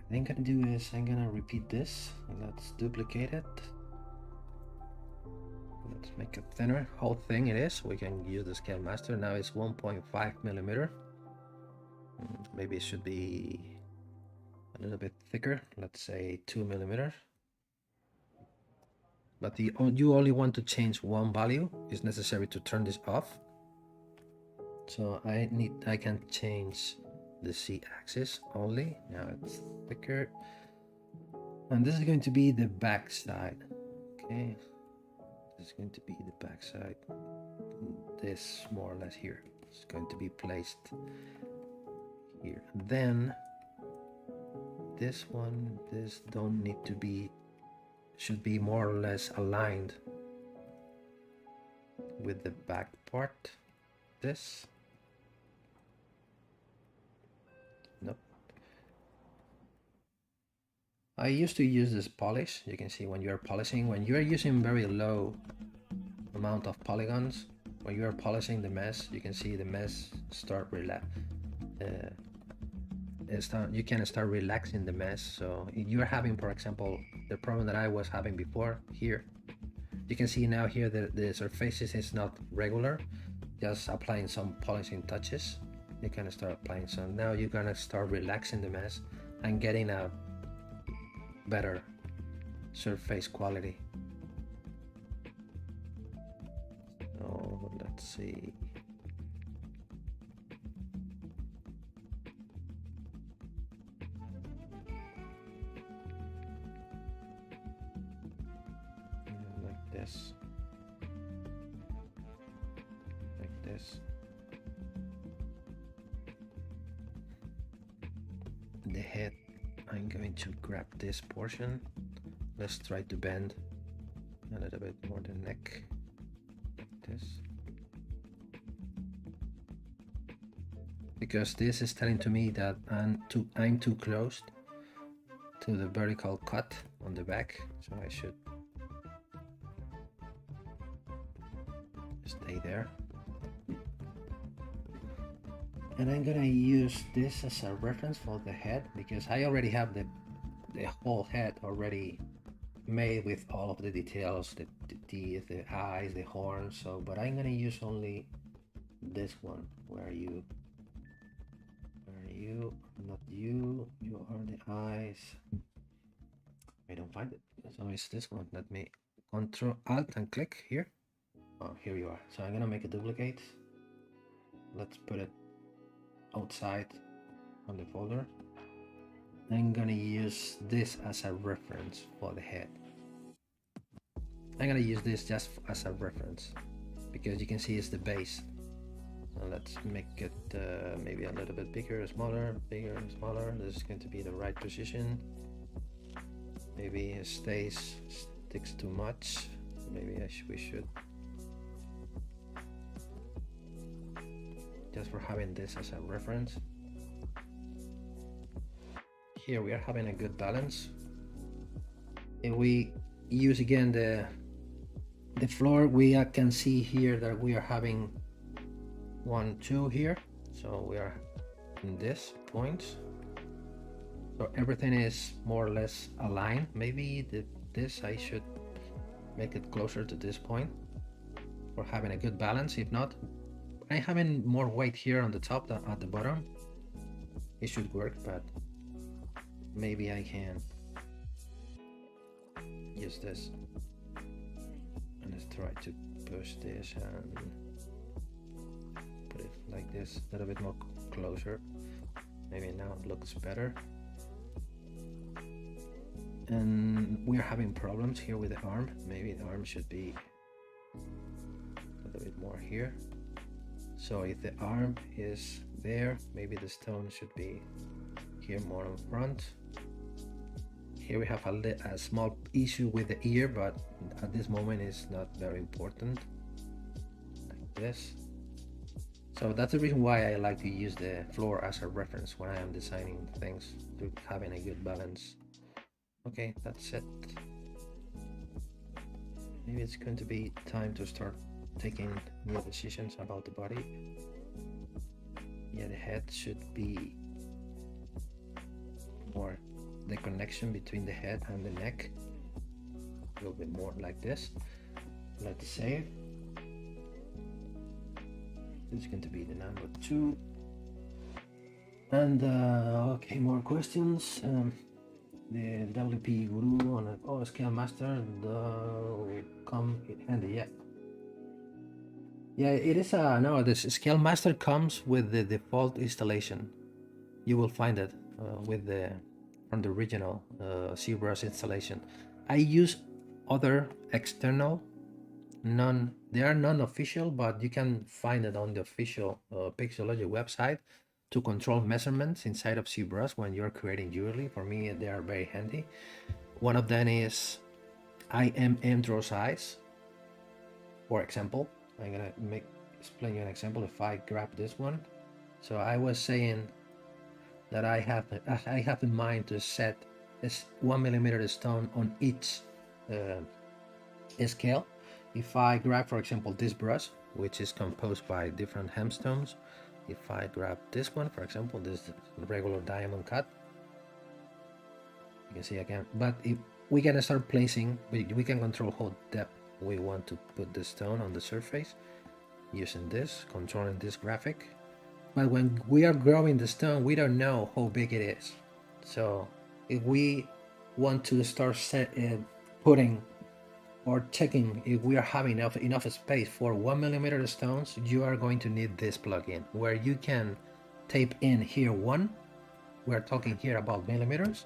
What I'm gonna do is I'm gonna repeat this. Let's duplicate it. Let's make it thinner. How thin it is, we can use the scale master. Now it's 1.5 millimeter. Maybe it should be a little bit thicker. Let's say 2 millimeters. But you only want to change one value. It's necessary to turn this off. So I can change the Z-axis only. Now it's thicker. And this is going to be the back side. Okay. This is going to be the back side. This more or less here. It's going to be placed here. And then this one, this don't need to be, should be more or less aligned with the back part. This, nope. I used to use this polish. You can see when you're polishing, when you're using very low amount of polygons, when you're polishing the mesh, you can see the mesh start you can start relaxing the mesh. So if you're having, for example, the problem that I was having before here, you can see now here that the surfaces is not regular, just applying some polishing touches. You can start applying some. Now you're gonna start relaxing the mesh and getting a better surface quality. So let's see. Like this. Like this. The head, I'm going to grab this portion. Let's try to bend a little bit more the neck, like this. Because this is telling to me that I'm too close to the vertical cut on the back, so I should stay there. And I'm gonna use this as a reference for the head, because I already have the whole head already made with all of the details, the teeth, the eyes, the horns. So, but I'm gonna use only this one. Where are you? Not you. You are the eyes. I don't find it. So it's this one. Let me Control Alt and click here. Oh, here you are. So I'm gonna make a duplicate. Let's put it outside on the folder. I'm gonna use this as a reference for the head. I'm gonna use this just as a reference because you can see it's the base. So let's make it maybe a little bit bigger, smaller, bigger, smaller. This is going to be the right position. Maybe it sticks too much. Maybe we should, just for having this as a reference. Here we are having a good balance. If we use again the floor, we can see here that we are having 1, 2 here. So we are in this point. So everything is more or less aligned. Maybe this I should make it closer to this point for having a good balance. If not, I'm having more weight here on the top than at the bottom. It should work, but maybe I can use this. And let's try to push this and put it like this, a little bit more closer. Maybe now it looks better. And we're having problems here with the arm. Maybe the arm should be a little bit more here. So if the arm is there, maybe the stone should be here more in front. Here we have a small issue with the ear, but at this moment it's not very important. Like this. So that's the reason why I like to use the floor as a reference when I am designing things, to having a good balance. Okay, that's it. Maybe it's going to be time to start taking new decisions about the body. Yeah, the head should be more the connection between the head and the neck, a little bit more like this. Let's save. This is going to be the number 2. And okay, more questions. The WP Guru on Scale Master come in handy. Yeah, it is. No, this Scale Master comes with the default installation. You will find it with from the original ZBrush installation. I use other external they are non-official, but you can find it on the official Pixology website to control measurements inside of ZBrush when you're creating jewelry. For me, they are very handy. One of them is IMM draw size. For example, I'm gonna explain you an example. If I grab this one, so I was saying that I have in mind to set this 1mm stone on each scale. If I grab, for example, this brush, which is composed by different gemstones, if I grab this one, for example, this regular diamond cut, you can see again. But if we can start placing, we can control how depth we want to put the stone on the surface using this, controlling this graphic. But when we are growing the stone, we don't know how big it is. So if we want to start putting or checking if we are having enough space for 1mm stones, you are going to need this plugin where you can tape in here 1. We're talking here about millimeters,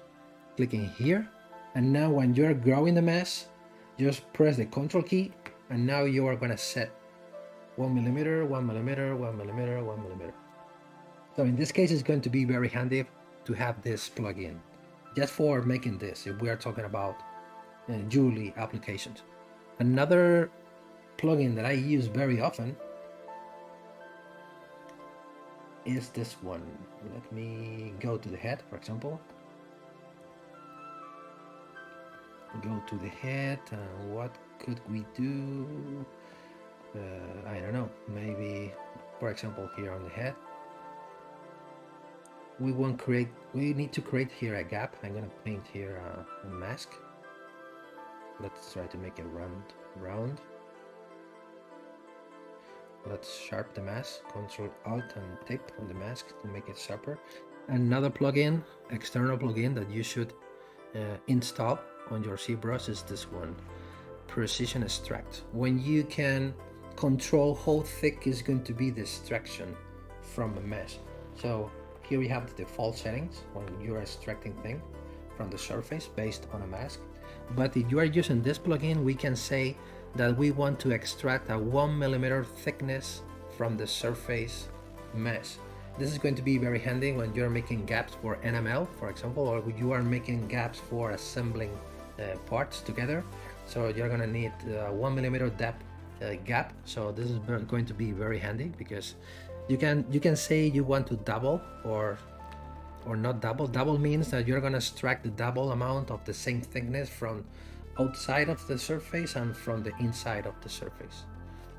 clicking here, and now when you're growing the mesh, just press the Control key, and now you are going to set 1mm, 1mm, 1mm, 1mm. So in this case, it's going to be very handy to have this plugin just for making this, if we are talking about jewelry applications. Another plugin that I use very often is this one. Let me go to the head, for example. Go to the head, what could we do? I don't know, maybe, for example, here on the head, we need to create here a gap. I'm gonna paint here a mask. Let's try to make it round. Let's sharpen the mask, Control Alt and tip on the mask to make it sharper. Another plugin, external plugin that you should install on your ZBrush is this one, Precision Extract. When you can control how thick is going to be the extraction from a mesh. So here we have the default settings when you're extracting things from the surface based on a mask. But if you are using this plugin, we can say that we want to extract a 1mm thickness from the surface mesh. This is going to be very handy when you're making gaps for NML, for example, or you are making gaps for assembling parts together. So you're going to need 1mm depth gap. So this is going to be very handy because you can say you want to double or not double. Double means that you're going to extract the double amount of the same thickness from outside of the surface and from the inside of the surface.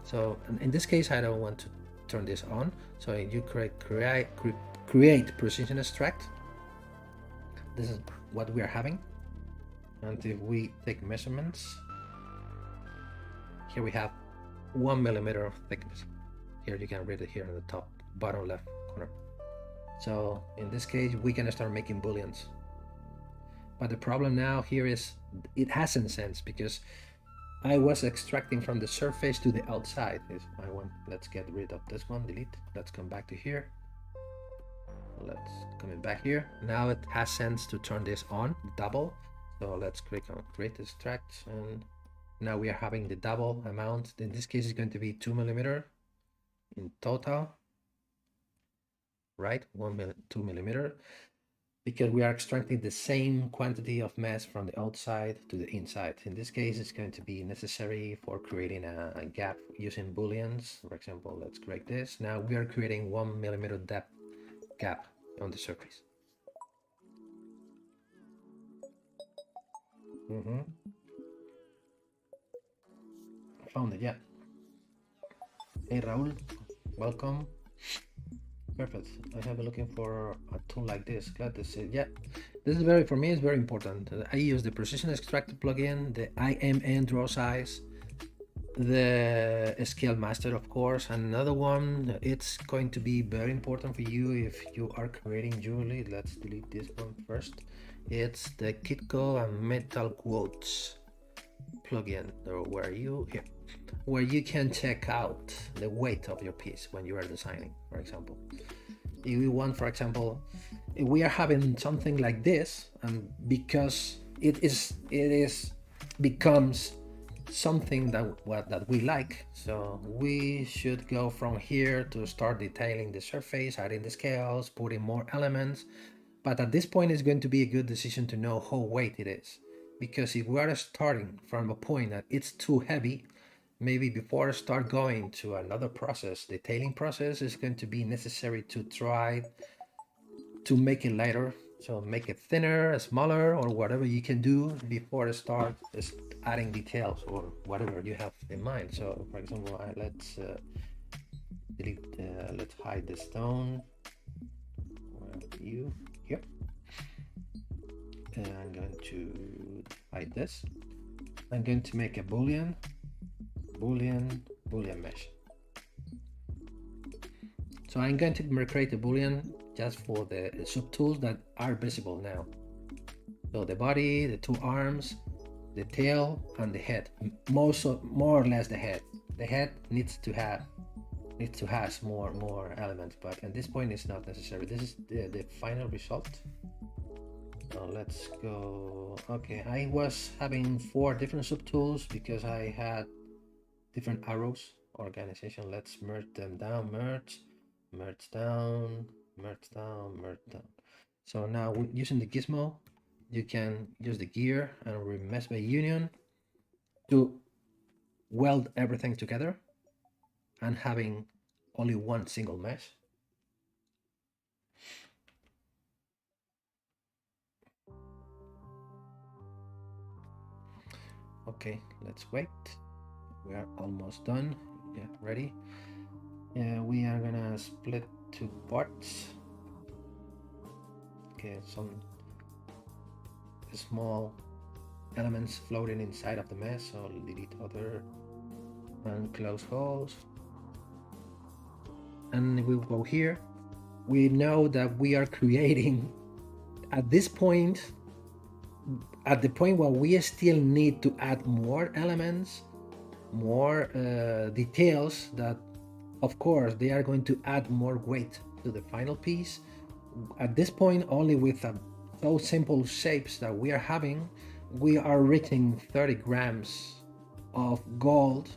So in this case, I don't want to turn this on. So you create Precision Extract. This is what we are having. And if we take measurements, here we have 1mm of thickness. Here you can read it here in the top bottom left corner. So in this case, we can start making booleans. But the problem now here is it hasn't sense because I was extracting from the surface to the outside. Let's get rid of this one, delete. Let's come back to here. Let's come back here. Now it has sense to turn this on, double. So let's click on Create Extract, and now we are having the double amount. In this case, it's going to be 2mm in total, right? 2mm. because we are extracting the same quantity of mesh from the outside to the inside. In this case, it's going to be necessary for creating a gap using booleans. For example, let's create this. Now we are creating 1 millimeter depth gap on the surface. Found it, yeah. Hey Raul, welcome. Perfect. I have been looking for a tool like this. Glad to see. Yeah, this is for me, it's very important. I use the precision extractor plugin, the IMN draw size, the scale master, of course. And another one, it's going to be very important for you if you are creating jewelry. Let's delete this one first. It's the Kitco and Metal Quotes plugin, where you can check out the weight of your piece when you are designing. For example, if we want, for example, if we are having something like this, and because it becomes something that we like, so we should go from here to start detailing the surface, adding the scales, putting more elements. But at this point, it's going to be a good decision to know how weight it is, because if we are starting from a point that it's too heavy, maybe before I start going to another process, detailing process, is going to be necessary to try to make it lighter. So make it thinner, smaller, or whatever you can do before I start adding details or whatever you have in mind. So for example, let's delete, let's hide the stone. You here. And I'm going to hide this. I'm going to make a boolean mesh. So I'm going to create a boolean just for the subtools that are visible now. So the body, the two arms, the tail, and the head. More or less the head. The head needs to have more elements, but at this point it's not necessary. This is the final result. So let's go. Okay, I was having 4 different subtools because I had different arrows organization. Let's merge them down, merge down. So now using the gizmo, you can use the gear and remesh by union to weld everything together and having only one single mesh. Okay, let's wait. We are almost done. Yeah, ready. Yeah, we are gonna split 2 parts. Okay, some small elements floating inside of the mesh, so delete other and close holes. And we will go here. We know that we are creating at this point, at the point where we still need to add more elements, more details, that of course they are going to add more weight to the final piece. At this point, only with those simple shapes that we are having, we are reaching 30 grams of gold.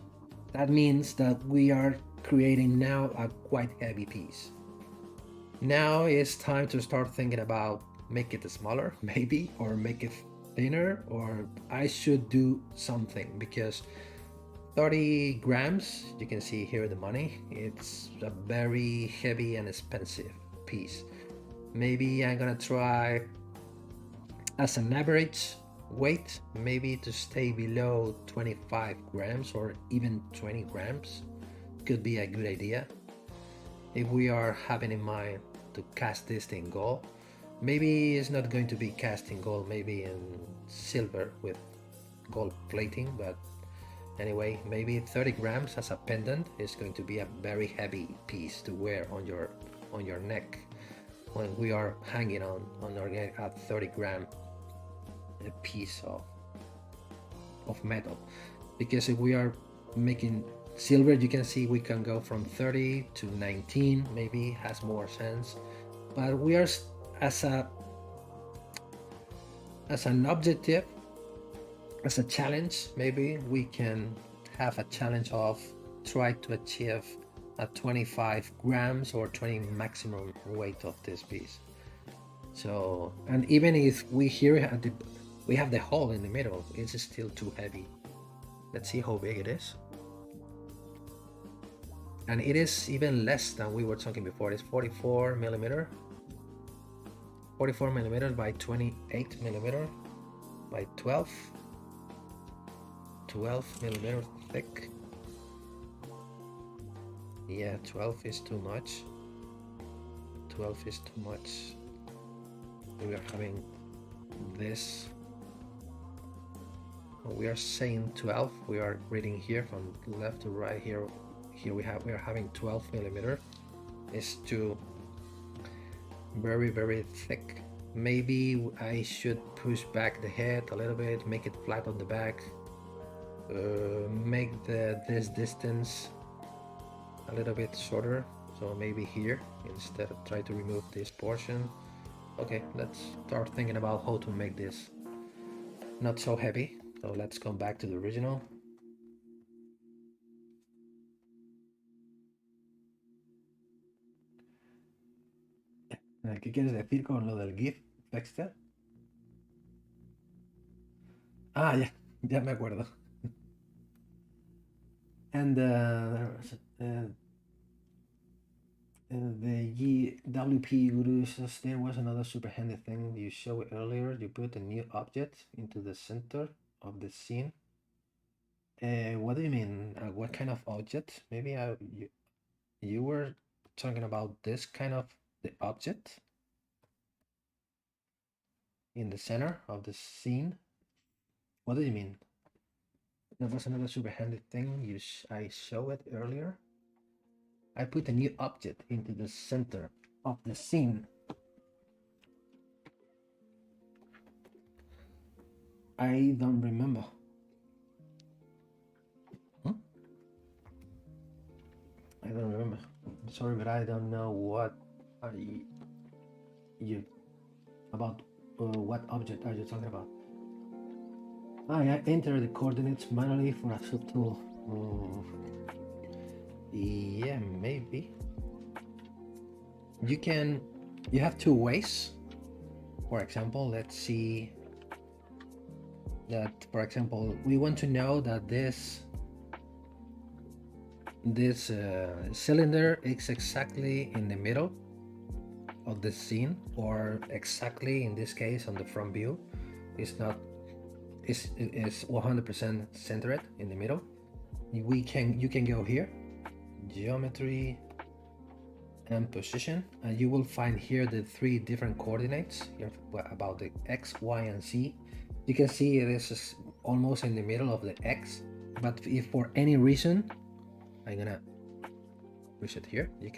That means that we are creating now a quite heavy piece. Now it's time to start thinking about make it smaller maybe, or make it thinner, or I should do something, because 30 grams, you can see here the money, it's a very heavy and expensive piece. Maybe I'm gonna try as an average weight, maybe to stay below 25 grams or even 20 grams could be a good idea. If we are having in mind to cast this in gold, maybe it's not going to be cast in gold, maybe in silver with gold plating, but anyway, maybe 30 grams as a pendant is going to be a very heavy piece to wear on your neck when we are hanging on a 30-gram piece of metal. Because if we are making silver, you can see we can go from 30 to 19, maybe has more sense. But we are as an objective, as a challenge, maybe we can have a challenge of try to achieve a 25 grams or 20 maximum weight of this piece. So, and even if we here have we have the hole in the middle, it's still too heavy. Let's see how big it is. And it is even less than we were talking before. It's 44 millimeter. 44 millimeters by 28 millimeter by 12 millimeters thick. Yeah, 12 is too much. 12 is too much. We are having this. We are saying 12. We are reading here from left to right. Here we are having 12 millimeter. It's too very thick. Maybe I should push back the head a little bit, make it flat on the back, make this distance a little bit shorter, so maybe here instead of try to remove this portion. Okay, let's start thinking about how to make this not so heavy. So let's come back to the original. ¿Qué quieres decir con lo del GIF, Dexter? Ah, ya me acuerdo. And the WP Guru says there was another super handy thing you showed earlier. You put a new object into the center of the scene. What do you mean? What kind of object? Maybe you were talking about this kind of the object in the center of the scene. What do you mean? There was another super handy thing I showed it earlier. I put a new object into the center of the scene. I don't remember. I don't remember. I'm sorry, but I don't know what are you about. What object are you talking about? I enter the coordinates manually for a subtool. Yeah, maybe. You have two ways. For example, let's see that, for example, we want to know that this cylinder is exactly in the middle of the scene, or exactly in this case on the front view is 100% centered in the middle. You can go here, geometry and position, and you will find here the three different coordinates here about the X, Y, and Z. You can see it is almost in the middle of the X, but if for any reason I'm gonna push it here, you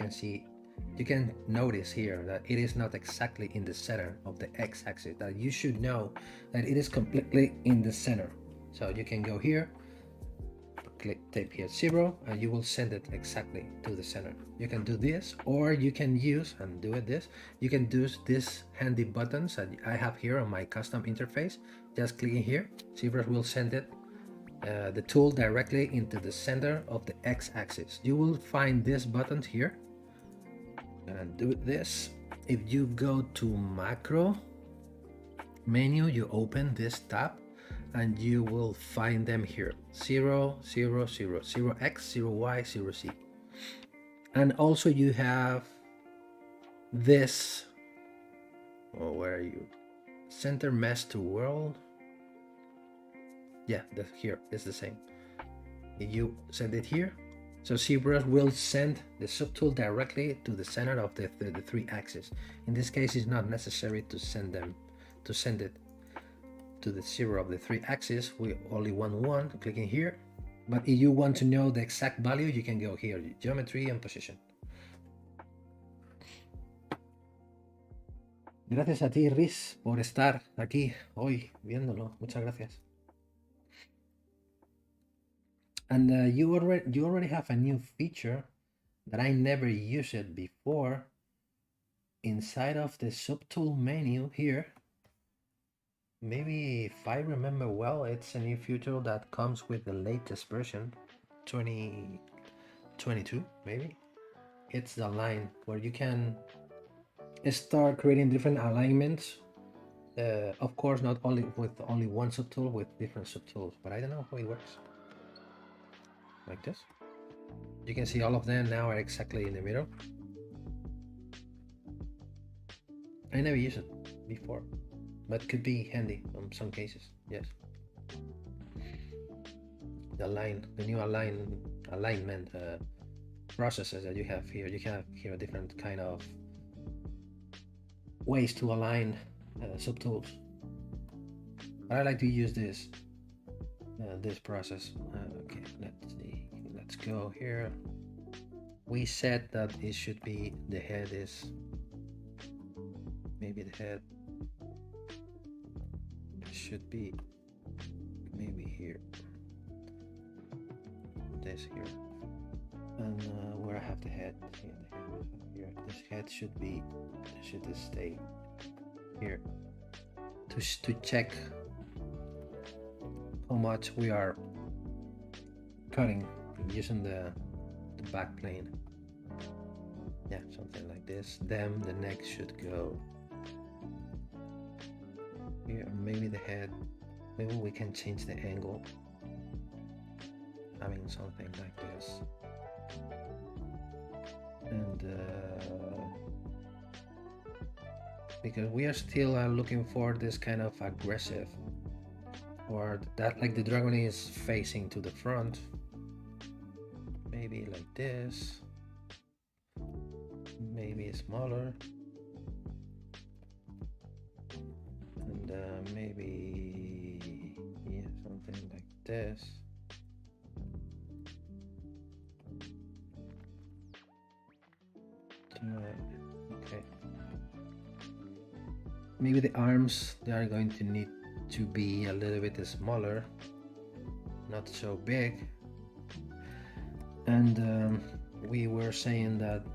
can notice here that it is not exactly in the center of the X-axis. That you should know that it is completely in the center. So you can go here, type here 0, and you will send it exactly to the center. You can do this, or you can use and do it this. You can do this handy buttons that I have here on my custom interface. Just clicking here, ZBrush will send it the tool directly into the center of the X-axis. You will find these buttons here. And do this. If you go to macro menu, you open this tab and you will find them here: 0, 0, 0, 0x, 0y, 0z. And also you have this, where are you? Center mesh to world. Yeah, here is the same. You send it here. So ZBrush will send the subtool directly to the center of the three axes. In this case, it's not necessary to send it to the zero of the three axes. We only want one, clicking here. But if you want to know the exact value, you can go here, geometry and position. Gracias a ti, Riz, por estar aquí hoy viéndolo. Muchas gracias. And you already have a new feature that I never used it before. Inside of the subtool menu here, maybe if I remember well, it's a new feature that comes with the latest version, 2022 maybe. It's the line where you can start creating different alignments. Of course, not only with only one subtool, with different subtools, but I don't know how it works. Like this. You can see all of them now are exactly in the middle. I never used it before, but could be handy in some cases. Yes. The new alignment processes that you have here. You have here different kind of ways to align subtools. But I like to use this process. Okay, let's see. Let's go here. We said that it should be, the head is, maybe the head should be maybe here, this here, and where I have the head here, this head should stay here to check how much we are cutting using the back plane. Yeah, something like this. Then the neck should go here. Maybe the head, maybe we can change the angle, having something like this. And because we are still looking for this kind of aggressive, or that like the dragon is facing to the front, maybe like this, maybe smaller, and maybe, yeah, something like this. Okay, maybe the arms, they are going to need to be a little bit smaller, not so big. And we were saying that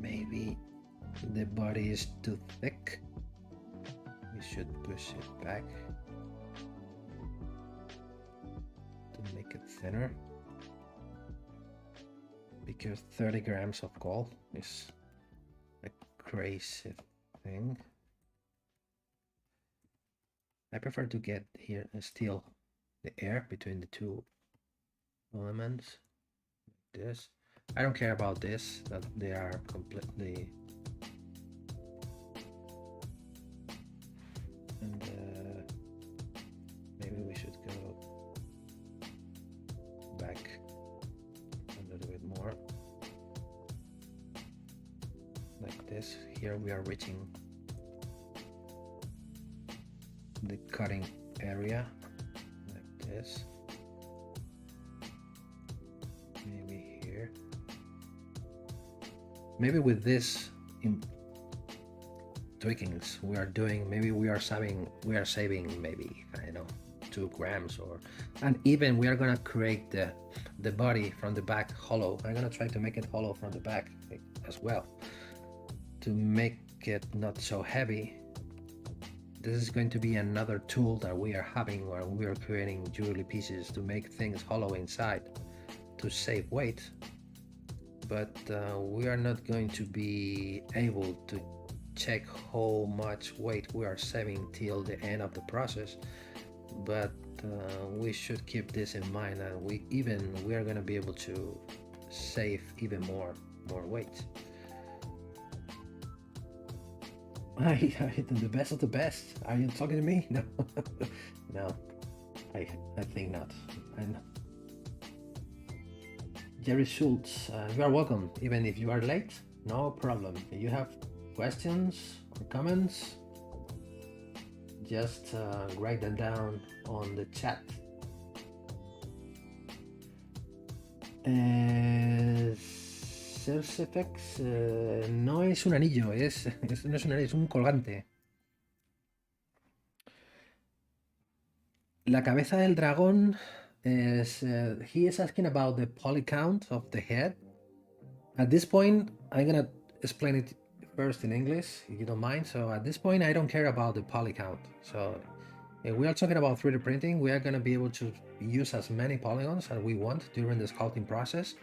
maybe the body is too thick. We should push it back to make it thinner, because 30 grams of gold is a crazy thing. I prefer to get here still the air between the two elements. This, I don't care about this, that they are completely, and maybe we should go back a little bit more like this. Here we are reaching the cutting area like this. Maybe here, maybe with this tweakings we are doing, maybe we are saving maybe, I don't know, 2 grams, or, and even we are gonna create the body from the back hollow. I'm gonna try to make it hollow from the back as well, to make it not so heavy. This is going to be another tool that we are having, where we are creating jewelry pieces to make things hollow inside to save weight, but we are not going to be able to check how much weight we are saving till the end of the process. But we should keep this in mind, and we are going to be able to save even more weight. The best of the best. Are you talking to me? No. No, I think not. Jerry Schultz, you are welcome. Even if you are late, no problem. If you have questions or comments, just write them down on the chat. Cersefex no es un anillo, no es un anillo, es un colgante. La cabeza del dragón is, he is asking about the poly count of the head. At this point, I'm gonna explain it first in English, if you don't mind. So at this point, I don't care about the poly count. So if we are talking about 3D printing, we are gonna be able to use as many polygons as we want during the sculpting process.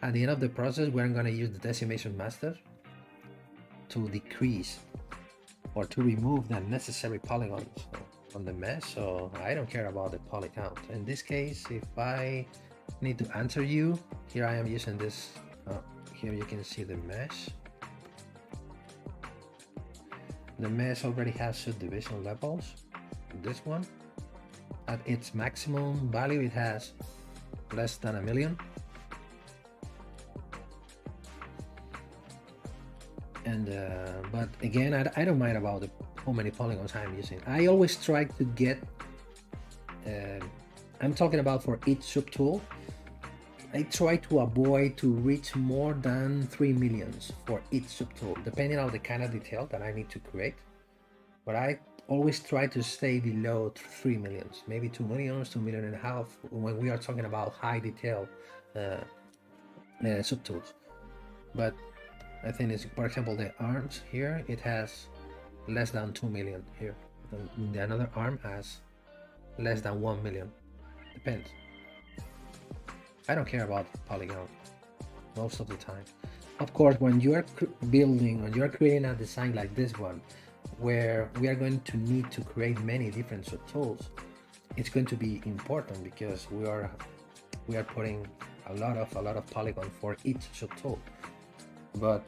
At the end of the process, we're going to use the decimation master to decrease or to remove the necessary polygons on the mesh. So I don't care about the poly count. In this case, if I need to answer you, here I am using this. Here you can see the mesh. The mesh already has subdivision levels. This one, at its maximum value, it has less than 1 million. And but again, I don't mind about how many polygons I'm using. I always try to get, I'm talking about for each subtool, I try to avoid to reach more than 3 millions for each subtool, depending on the kind of detail that I need to create. But I always try to stay below 3 millions, maybe 2 millions, 2.5 million when we are talking about high detail subtools. But I think it's, for example, the arms here, it has less than 2 million here. And the another arm has less than 1 million. Depends. I don't care about polygon most of the time. Of course, when you are building, when you are creating a design like this one, where we are going to need to create many different subtools, it's going to be important because we are putting a lot of polygon for each subtool. But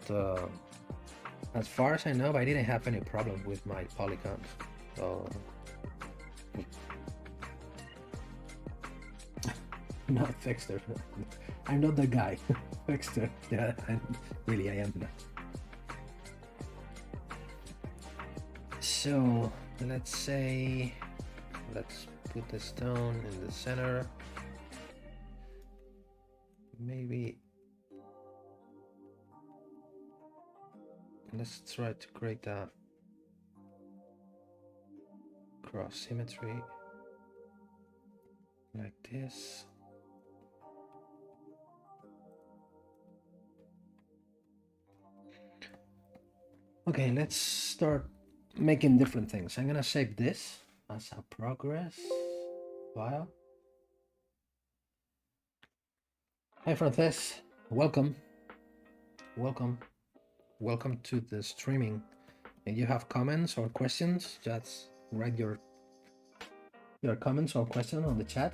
as far as I know, I didn't have any problem with my polygons. So not Fixter. I'm not the guy. Fixter. Yeah, I am not. So let's say, let's put the stone in the center. Maybe let's try to create a cross symmetry like this. Okay, let's start making different things. I'm gonna save this as a progress file. Hi Frances, welcome to the streaming. If you have comments or questions, just write your comments or questions on the chat.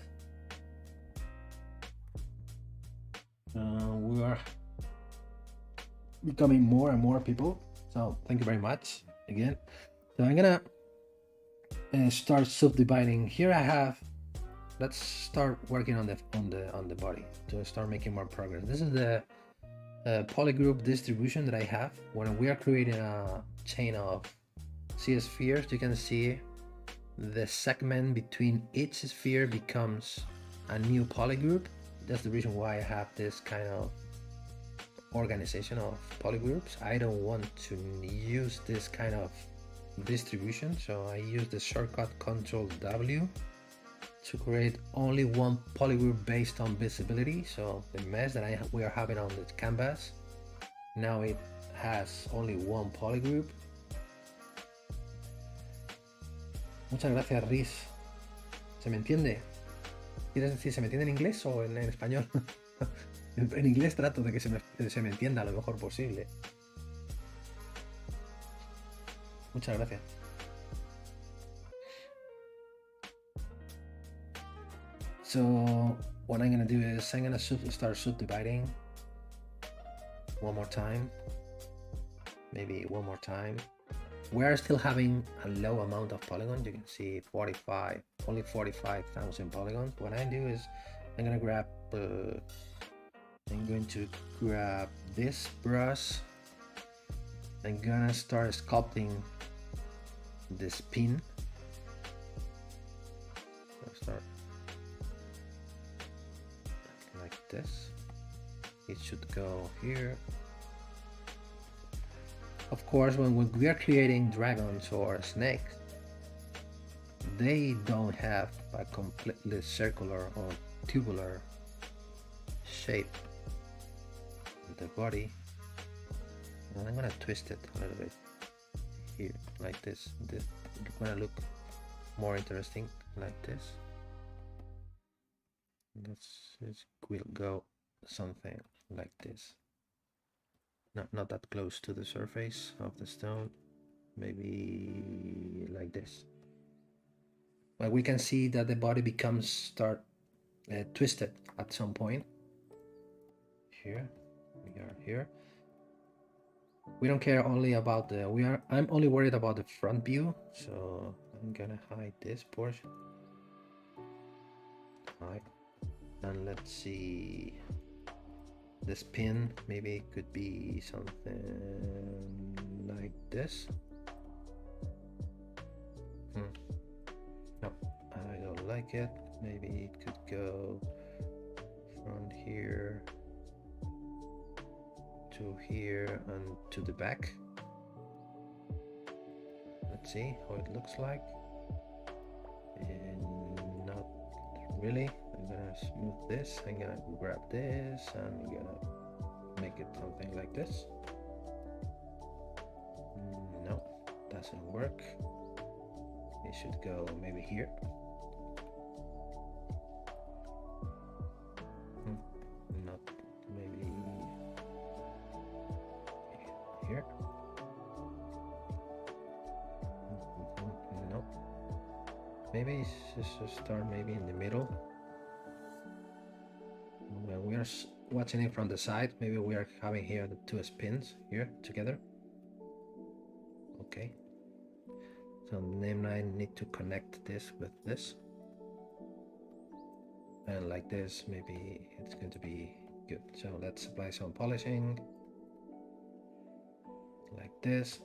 We are becoming more and more people, so thank you very much again. So I'm gonna start subdividing. Here I have, let's start working on the body to start making more progress. This is the polygroup distribution that I have. When we are creating a chain of spheres, you can see the segment between each sphere becomes a new polygroup. That's the reason why I have this kind of organization of polygroups. I don't want to use this kind of distribution, so I use the shortcut Ctrl+W to create only one polygroup based on visibility. So the mesh that we are having on the canvas, now it has only one polygroup. Muchas gracias, Riz. ¿Se me entiende? ¿Quieres decir se me entiende en inglés o en español? En inglés trato de que se me entienda lo mejor posible. Muchas gracias. So what I'm gonna do is I'm gonna start subdividing one more time, maybe one more time. We are still having a low amount of polygons. You can see only 45,000 polygons. What I do is I'm going to grab this brush. I'm gonna start sculpting this pin. I'll start like this. It should go here. Of course, when we are creating dragons or snakes, they don't have a completely circular or tubular shape in the body. And I'm gonna twist it a little bit here, like this. It's gonna look more interesting like this. Let's will go something like this. Not that close to the surface of the stone, maybe like this. But we can see that the body becomes twisted at some point. Here, we are here. We don't care only about the, I'm only worried about the front view, so I'm gonna hide this portion. Hide. And let's see, this pin, maybe it could be something like this. No, I don't like it. Maybe it could go from here to here and to the back. Let's see how it looks like. And not really. I'm gonna smooth this. I'm gonna grab this and I'm gonna make it something like this. No, doesn't work. It should go maybe here. Not maybe here. No. Maybe just start maybe in the middle. When we are watching it from the side, maybe we are having here the two spins here together. Okay. So name I need to connect this with this. And like this, maybe it's going to be good. So let's apply some polishing like this.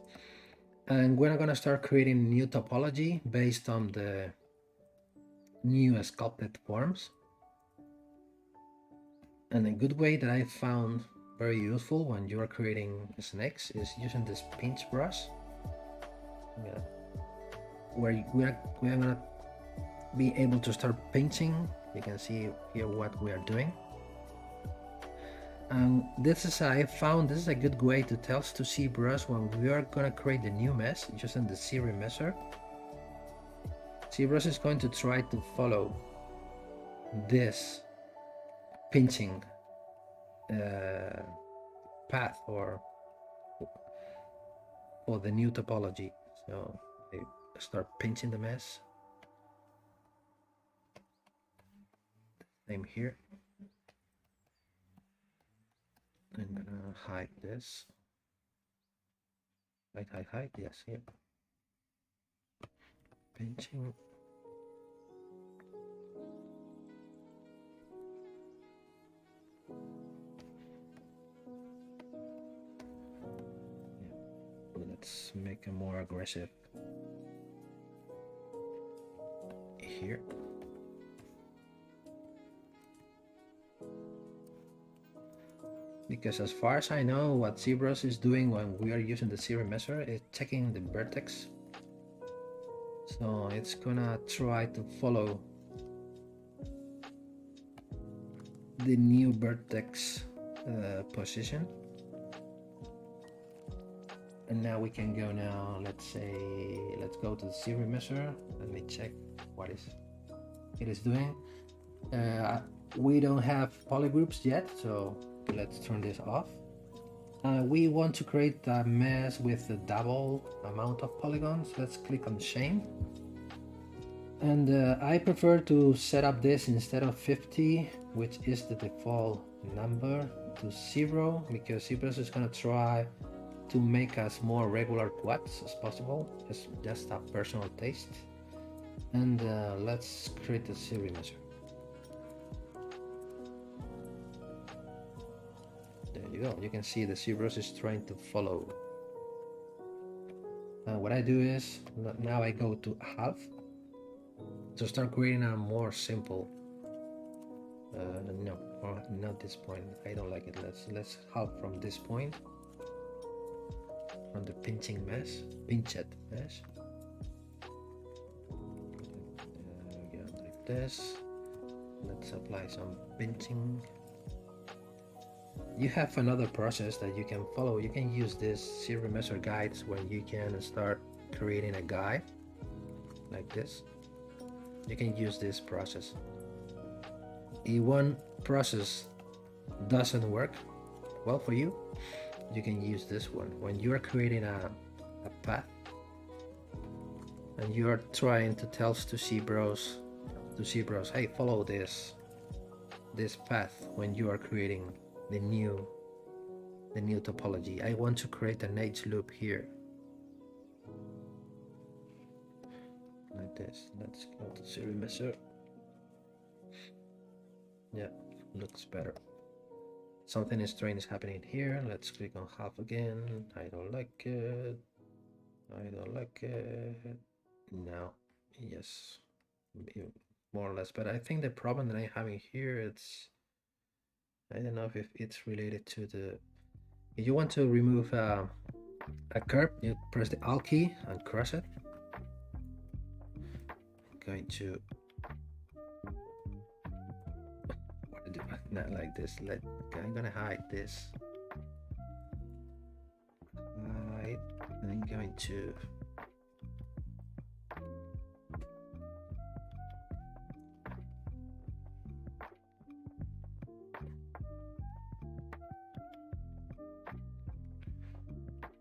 And we're gonna start creating new topology based on the new sculpted forms. And a good way that I found very useful when you are creating snakes is using this pinch brush. Yeah. Where we're gonna be able to start pinching. You can see here what we are doing. And this is, I found this is a good way to tell us to ZBrush when we are gonna create the new mesh using the ZRemesher. ZBrush is going to try to follow this pinching path for the new topology. So I start pinching the mesh. Same here. I'm gonna hide this. Hide. Yes, here. Pinching. Yeah. Let's make it more aggressive here. Because as far as I know, what ZBrush is doing when we are using the ZRemesher is checking the vertex. So it's gonna try to follow the new vertex position. And now we can go now, let's go to the ZRemesher. Let me check what it is doing. We don't have polygroups yet, so let's turn this off. We want to create a mesh with a double amount of polygons. Let's click on chain. And I prefer to set up this instead of 50, which is the default number, to 0, because ZBrush is going to try to make us more regular quads as possible. It's just a personal taste. And let's create a ZRemesher. There you go. You can see the ZBrush is trying to follow. What I do is now I go to half to start creating a more simple. No, not this point. I don't like it. Let's half from this point, from the pinching mesh, pinched mesh. Yeah, like this. Let's apply some pinching. You have another process that you can follow. You can use this ZRemesher guides when you can start creating a guide like this. You can use this process. If one process doesn't work, well for you, you can use this one. When you are creating a path and you are trying to tell to ZBrush, hey, follow this path when you are creating the new topology. I want to create an edge loop here like this. Let's go to ZRemesher. Yeah, looks better. Something strange is happening here. Let's click on half again. I don't like it. I don't like it. Now, yes, more or less. But I think the problem that I'm having here, I don't know if it's related to the. If you want to remove a curve, you press the Alt key and cross it. I'm going to. Not like this. I'm gonna hide this. Hide. And I'm going to.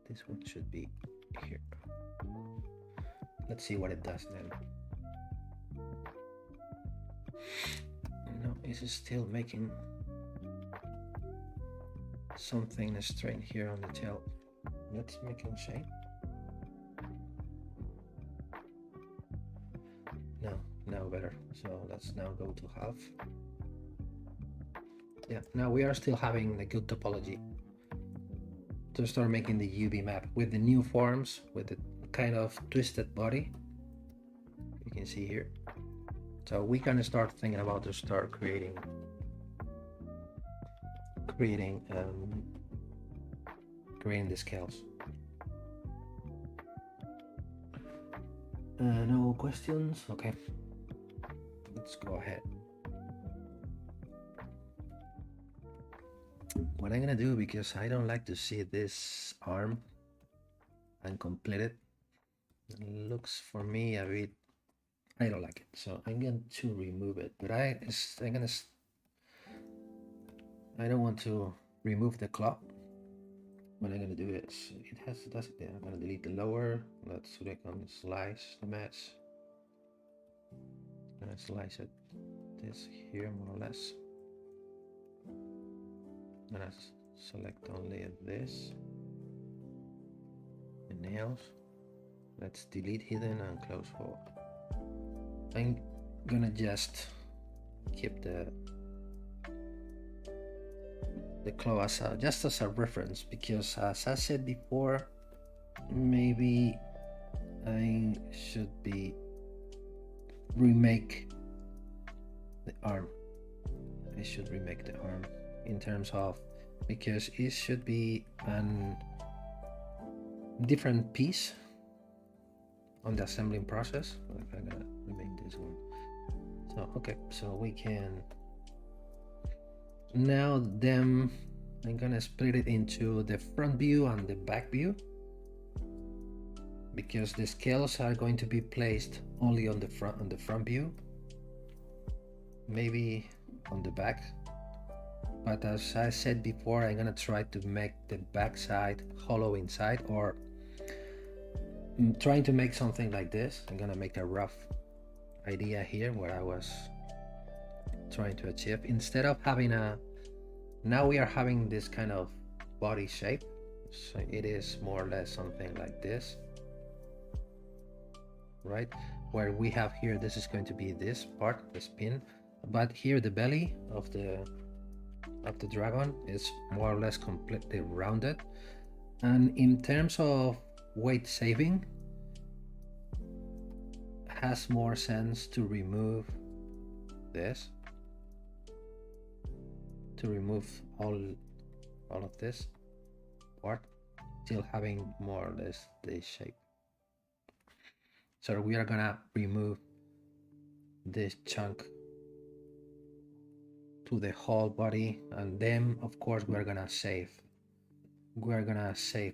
This one should be here. Let's see what it does then. No, it's still making something strange here on the tail. Let's make it shade. No, now better. So let's now go to half. Yeah, now we are still having the good topology to start making the UV map with the new forms, with the kind of twisted body. You can see here. So we can start thinking about to start creating the scales. No questions? Okay, let's go ahead. What I'm gonna do, because I don't like to see this arm uncompleted, it looks for me a bit, I don't like it, so I'm going to remove it. But I don't want to remove the claw. What I'm gonna do is, does it there. I'm gonna delete the lower. Let's click on slice the mesh. I'm gonna slice it this here more or less. I'm gonna select only this. The nails. Let's delete hidden and close for. I'm gonna just keep the claw as just as a reference, because as I said before, maybe I should remake the arm. I should remake the arm in terms of, because it should be a different piece on the assembling process. I'm gonna remake this one. So okay, so we can now I'm gonna split it into the front view and the back view, because the scales are going to be placed only on the front view, maybe on the back. But as I said before, I'm gonna try to make the back side hollow inside, or I'm trying to make something like this. I'm gonna make a rough idea here where I was trying to achieve. Instead of having now we are having this kind of body shape, so it is more or less something like this, right? Where we have here, this is going to be this part, the spin, but here the belly of the dragon is more or less completely rounded. And in terms of weight saving, has more sense to remove this, to remove all of this part, still having more or less this shape. So we are gonna remove this chunk to the whole body, and then of course we're gonna save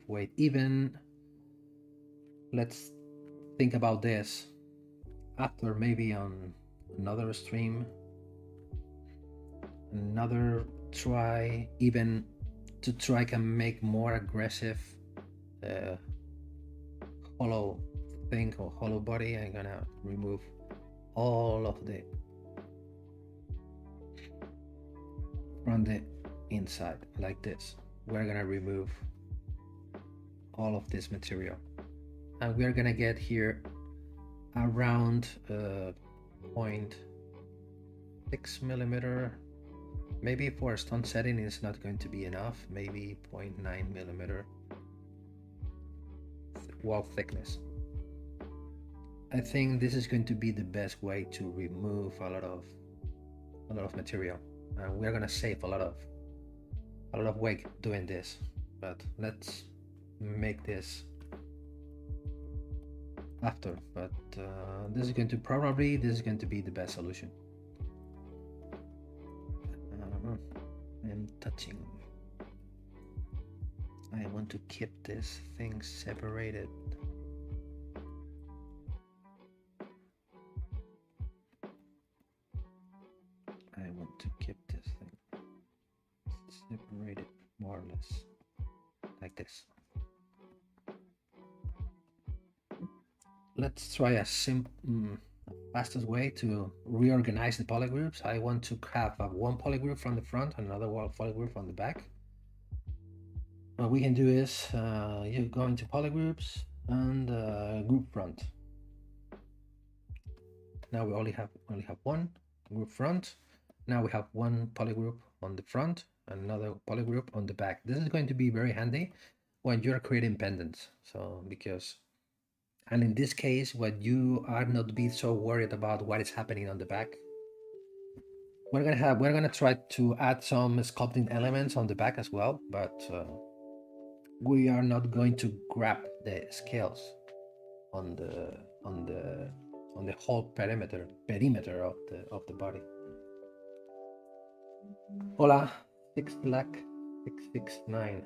weight. Even let's think about this after, maybe on another stream, another try, even to try and make more aggressive hollow thing or hollow body, I'm gonna remove all of the from the inside like this. We're gonna remove all of this material, and we're gonna get here around 0.6 millimeter. Maybe for a stone setting it's not going to be enough, maybe 0.9 millimeter wall thickness. I think this is going to be the best way to remove a lot of material, and we're gonna save a lot of weight doing this. But let's make this after. But this is going to be the best solution. I'm touching. I want to keep this thing separated. I want to keep this thing separated more or less like this. Let's try a simple fastest way to reorganize the polygroups. I want to have one polygroup from the front and another polygroup from the back. What we can do is you go into polygroups and group front. Now we only have one group front. Now we have one polygroup on the front and another polygroup on the back. This is going to be very handy when you're creating pendants. So and in this case, what you are not be so worried about what is happening on the back. We're gonna try to add some sculpting elements on the back as well, but we are not going to grab the scales on the whole perimeter of the body. Hola, 6black669.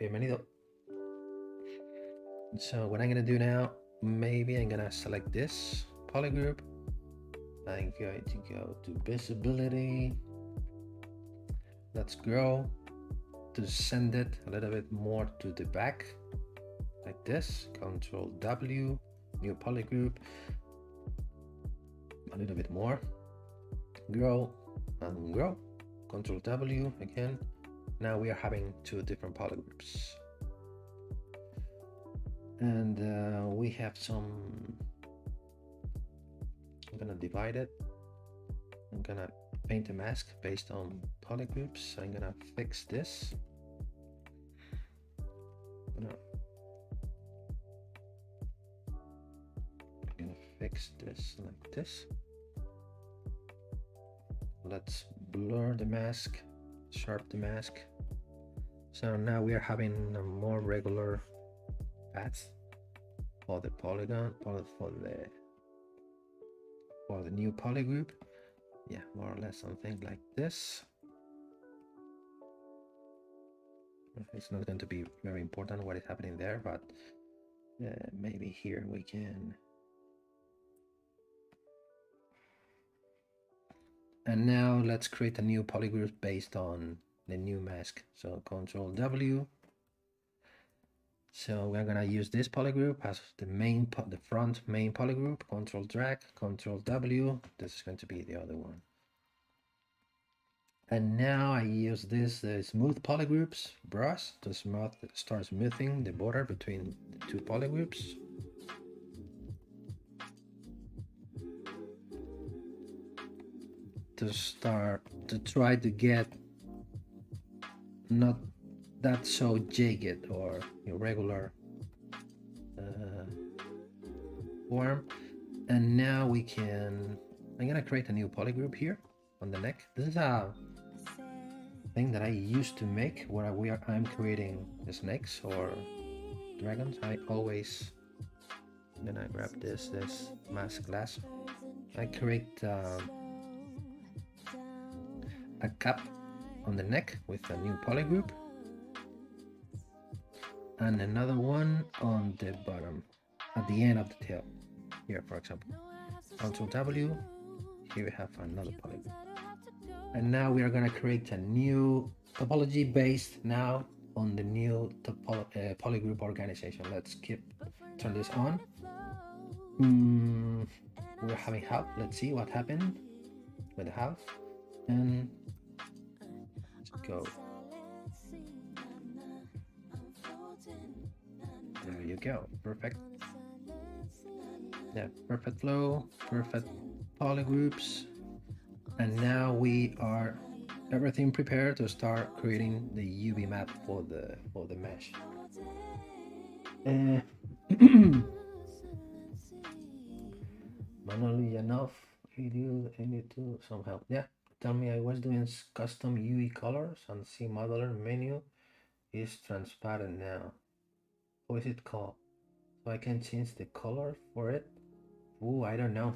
Bienvenido. So what I'm gonna do now, maybe I'm gonna select this polygroup. I'm going to go to visibility. Let's grow to send it a little bit more to the back, like this. Control W, new polygroup, a little bit more. Grow and grow. Control W again. Now we are having two different polygroups. And we have some, I'm gonna divide it. I'm gonna paint a mask based on polygroups. I'm gonna fix this. I'm gonna fix this like this. Let's blur the mask, sharpen the mask. So now we are having a more regular paths for the polygon, for the new polygroup. Yeah, more or less something like this. It's not going to be very important what is happening there, but maybe here we can. And now let's create a new polygroup based on the new mask. So Control W. So we're gonna use this polygroup as the front main polygroup. Control drag, Control W. This is going to be the other one. And now I use this smooth polygroups brush to start smoothing the border between the two polygroups. To try to get not that so jagged or irregular form. And now we can, I'm gonna create a new polygroup here on the neck. This is a thing that I used to make where I'm creating snakes or dragons. I'm gonna grab this mask glass. I create a cap on the neck with a new polygroup and another one on the bottom at the end of the tail here, for example. Control W. Here we have another polygroup. And now we are going to create a new topology based now on the new polygroup organization. Let's turn this on. We're having help. Let's see what happened with the house. And let's go. There you go. Perfect. Yeah, perfect flow, perfect polygroups. And now we are everything prepared to start creating the UV map for the mesh. Manually enough, I need to some help. Yeah, tell me, I was doing custom UE colors and see modeler menu is transparent now. What is it called? So I can change the color for it. Oh, I don't know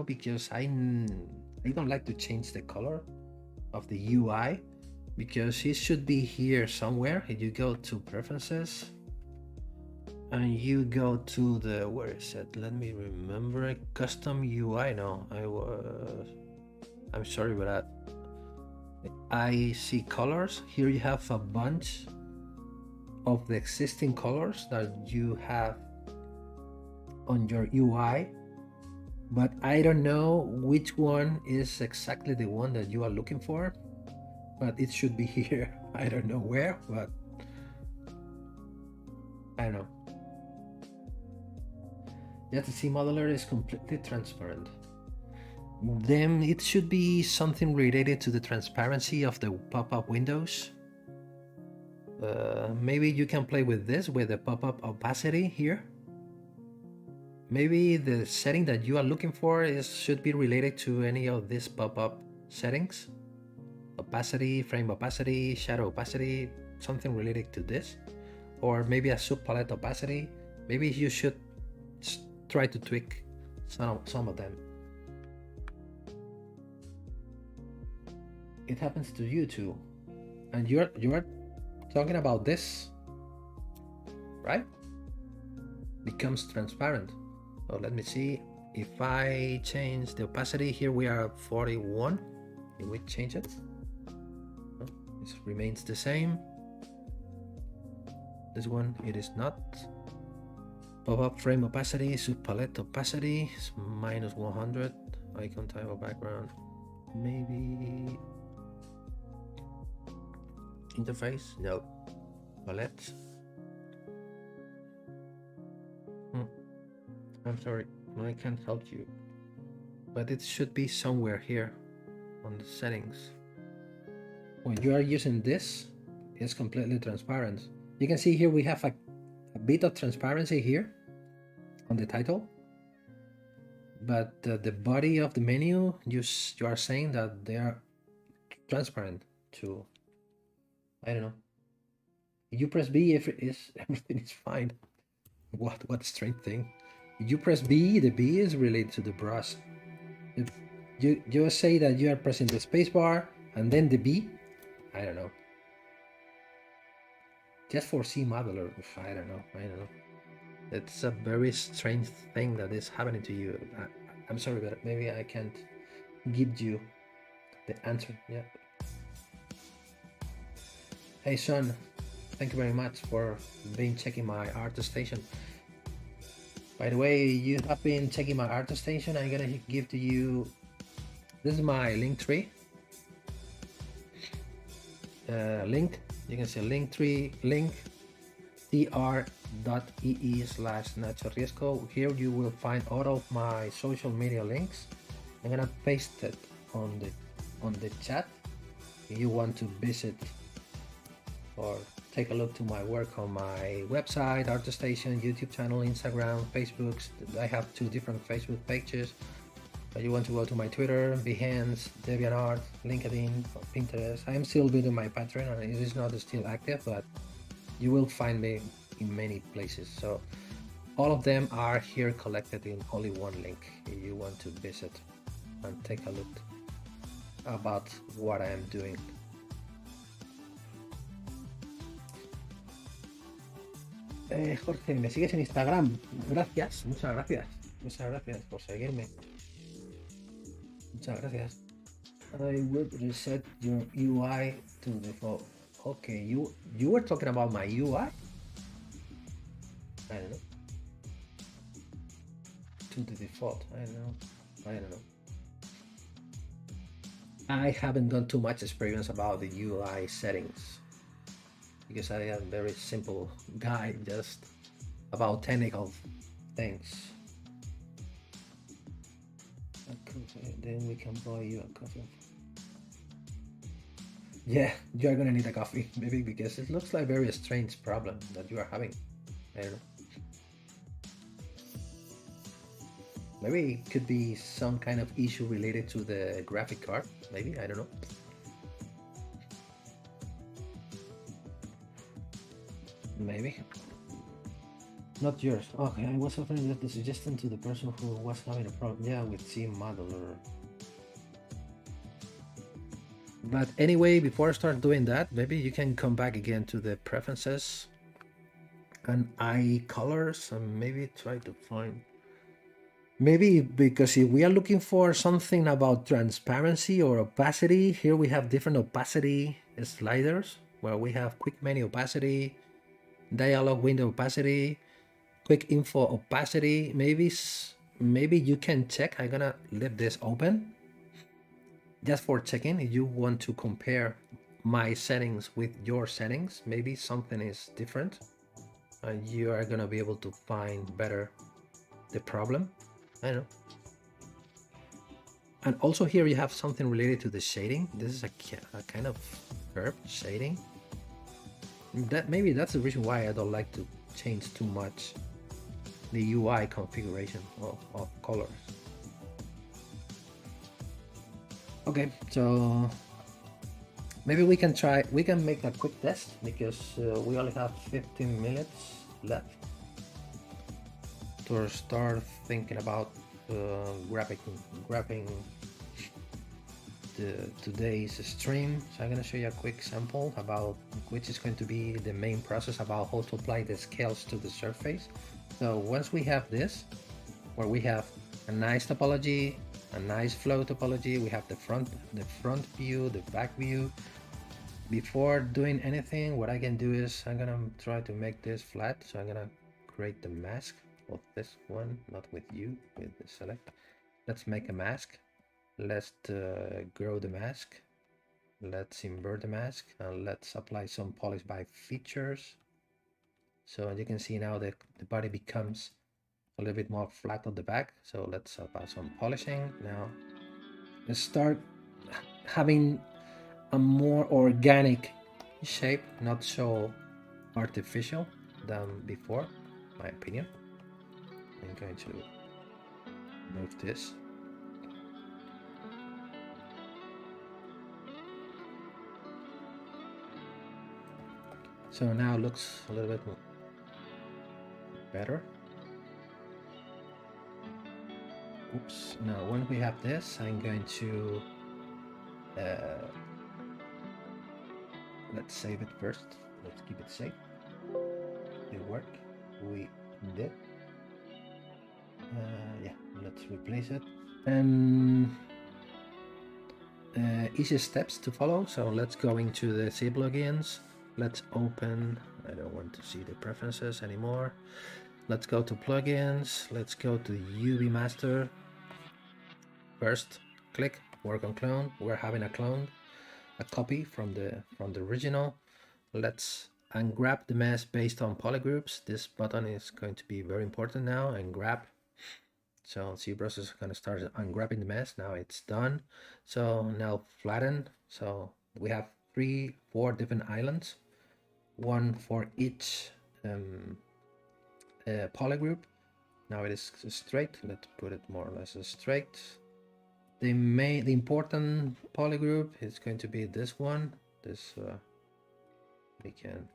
because I don't like to change the color of the UI because it should be here somewhere. You go to preferences and you go to the, where is it? Let me remember it. Custom UI. No, I'm sorry about that. I see colors. Here you have a bunch of the existing colors that you have on your UI, but I don't know which one is exactly the one that you are looking for, but it should be here. I don't know where, but I don't know. Yeah, the C modeler is completely transparent. Then it should be something related to the transparency of the pop-up windows. Maybe you can play with this, with the pop-up opacity here. Maybe the setting that you are looking for should be related to any of these pop-up settings. Opacity, frame opacity, shadow opacity, something related to this. Or maybe a subpalette opacity. Maybe you should try to tweak some of them. It happens to you too. And you're talking about this, right? Becomes transparent. So let me see if I change the opacity. Here we are at 41. If we change it, no, it remains the same. This one, it is not. Pop-up frame opacity, subpalette opacity is minus 100. Icon type of background, maybe interface, no. Palette. I'm sorry, I can't help you, but it should be somewhere here on the settings. When you are using this, it's completely transparent. You can see here we have a bit of transparency here on the title, but the body of the menu, you are saying that they are transparent too. I don't know. You press B if it is, everything is fine. What strange thing. You press B, the B is related to the brush. If you say that you are pressing the space bar and then the B, I don't know. Just for C modeler, I don't know. It's a very strange thing that is happening to you. I'm sorry, but maybe I can't give you the answer. Yeah. Hey son, thank you very much for checking my art station. By the way, you have been checking my art station. I'm gonna give to you, this is my link tree. Link, you can see Linktree, link tr.ee/Nacho Riesco. Here you will find all of my social media links. I'm gonna paste it on the chat. If you want to visit or take a look to my work on my website, ArtStation, YouTube channel, Instagram, Facebook. I have 2 different Facebook pages. But you want to go to my Twitter, Behance, DeviantArt, LinkedIn, Pinterest. I am still building my Patreon and it is not still active, but you will find me in many places. So all of them are here collected in only one link if you want to visit and take a look about what I am doing. Jorge, me sigues en Instagram. Gracias, muchas gracias por seguirme. Muchas gracias. I would reset your UI to default. Okay, you were talking about my UI? I don't know. To the default. I don't know. I don't know. I haven't done too much experience about the UI settings because I am a very simple guy, just about technical things. Then we can buy you a coffee. Yeah, you are gonna need a coffee, maybe, because it looks like a very strange problem that you are having. I don't know. Maybe it could be some kind of issue related to the graphic card. Maybe, I don't know. Maybe. Not yours. Okay, I was offering that the suggestion to the person who was having a problem. Yeah, with C modeler. But anyway, before I start doing that, maybe you can come back again to the preferences and eye colors and maybe try to find. Maybe because if we are looking for something about transparency or opacity, here we have different opacity sliders where we have quick menu opacity, dialog window opacity, quick info opacity. Maybe you can check. I'm gonna leave this open just for checking if you want to compare my settings with your settings. Maybe something is different and you are gonna be able to find better the problem. I don't know. And also here you have something related to the shading. This is a kind of curved shading. Maybe that's the reason why I don't like to change too much the UI configuration of colors. Okay, so maybe we can make a quick test because we only have 15 minutes left to start thinking about grabbing today's stream. So I'm going to show you a quick sample about which is going to be the main process about how to apply the scales to the surface. So once we have this, where we have a nice topology, a nice flow topology, we have the front view, the back view. Before doing anything, what I can do is I'm gonna try to make this flat. So I'm gonna create the mask of this one, not with you, with the select. Let's make a mask. Let's grow the mask. Let's invert the mask and let's apply some polish by features. So as you can see now, the body becomes a little bit more flat on the back. So let's apply some polishing. Now let's start having a more organic shape, not so artificial than before, my opinion. I'm going to move this. So now it looks a little bit better. Oops. Now when we have this, I'm going to let's save it first. Let's keep it safe. It worked. We did. Yeah, let's replace it. And easy steps to follow. So let's go into the Z plugins. Let's open. I don't want to see the preferences anymore. Let's go to plugins. Let's go to UV master. First, click work on clone. We're having a clone, a copy from the original. Let's ungrab the mesh based on polygroups. This button is going to be very important now. And grab. So ZBrush is going to start ungrabbing the mesh. Now it's done. So now flatten. So we have 4 different islands, one for each polygroup. Now it is straight. Let's put it more or less straight. The important polygroup is going to be this one. This we can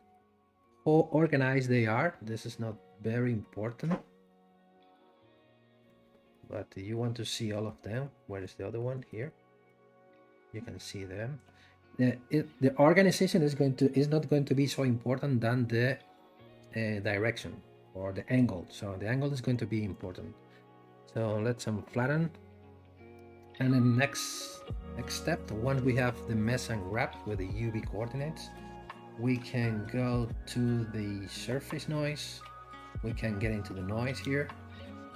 how organized they are. This is not very important, but you want to see all of them. Where is the other one? Here you can see them. The organization is not going to be so important than the direction or the angle. So the angle is going to be important. So let's flatten And the next step, once we have the Maxon wrapped with the UV coordinates, we can go to the surface noise. We can get into the noise here.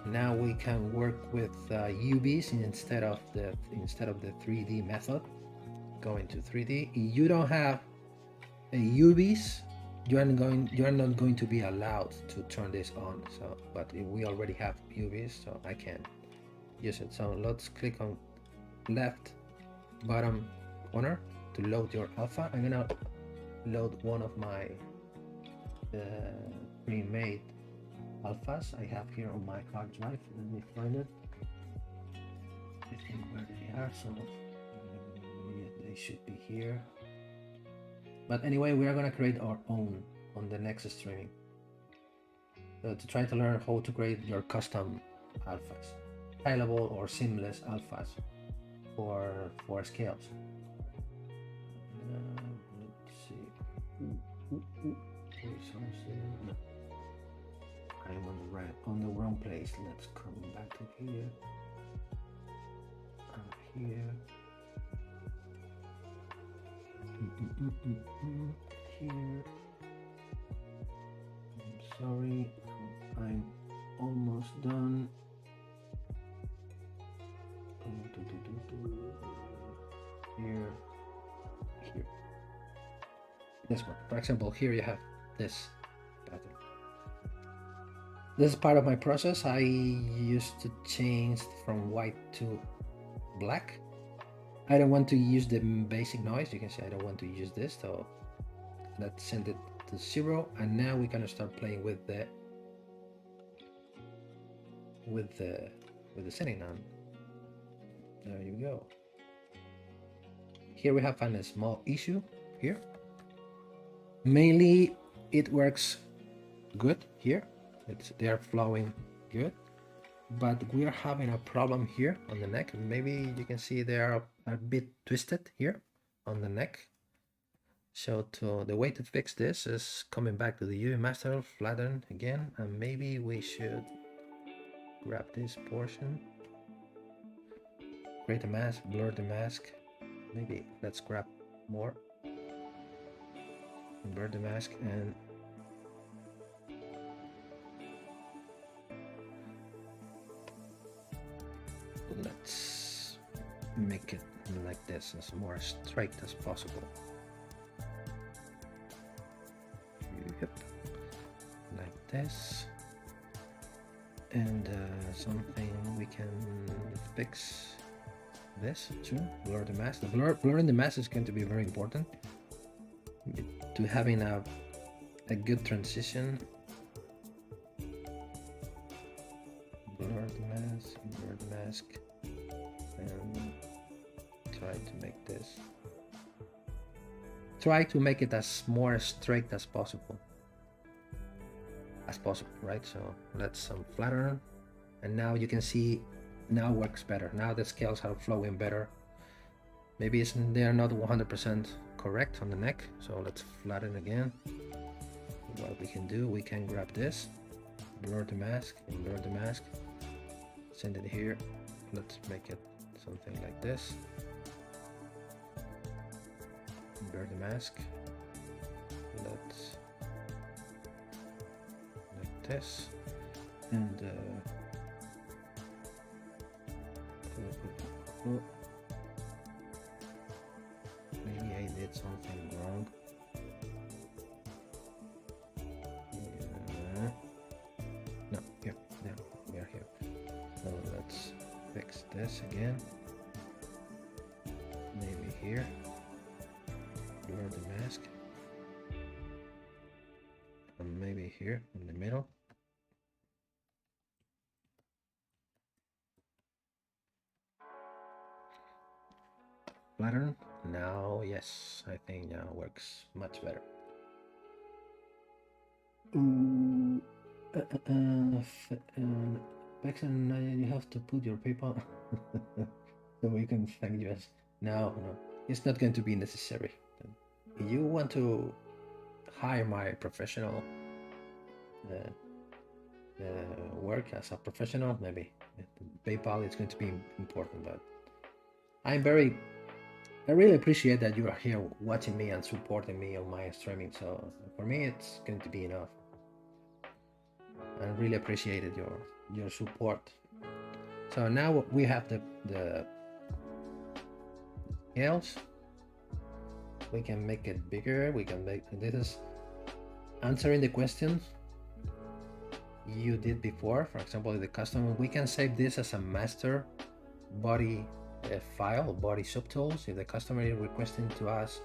Now we can work with UVs instead of the 3D method. Go into 3D. If you don't have a UVs, you are not going to be allowed to turn this on. So, but we already have UVs, so I can use it. So let's click on left bottom corner to load your alpha. I'm gonna load one of my pre-made alphas I have here on my hard drive. Let me find it. I think where they are. So they should be here. But anyway, we are gonna create our own on the next streaming. So to try to learn how to create your custom alphas, high-level or seamless alphas for scales. Let's see. I'm on the wrong place. Let's come back to here. Here. Here. I'm sorry. I'm almost done. Here. This one. For example, here you have this pattern. This is part of my process. I used to change from white to black. I don't want to use the basic noise. You can see I don't want to use this, so let's send it to 0. And now we're gonna start playing with the setting on. There you go. Here we have a small issue here. Mainly it works good here. They are flowing good, but we are having a problem here on the neck. Maybe you can see they are a bit twisted here on the neck. So the way to fix this is coming back to the UV master, flatten again, and maybe we should grab this portion, create a mask, blur the mask. Maybe let's grab more, blur the mask, and let's make it like this, as more straight as possible. Yep, like this. And something we can fix this too. Blur the mask. Blurring the mask is going to be very important to having a good transition. Blur the mask, and try to make this. Try to make it as more straight as possible. Right? So let's flatten, and now you can see now works better. Now the scales are flowing better. Maybe they are not 100% correct on the neck, so let's flatten again. What we can do, we can grab this, blur the mask, and blur the mask, send it here. Let's make it something like this. Blur the mask. Let's like this, and maybe I did something wrong. No, here, now we are here. So let's fix this again. Maybe here. Blur the mask. And maybe here in the middle. Flatten. Now, yes, I think now works much better. Maxon, you have to put your PayPal so we can thank you. No, it's not going to be necessary. If you want to hire my professional work as a professional, maybe PayPal is going to be important, but I really appreciate that you are here watching me and supporting me on my streaming. So for me, it's going to be enough. I really appreciated your support. So now we have the scales. We can make it bigger. We can make this is answering the questions you did before. For example, the custom, we can save this as a master body file, body subtools. If the customer is requesting to us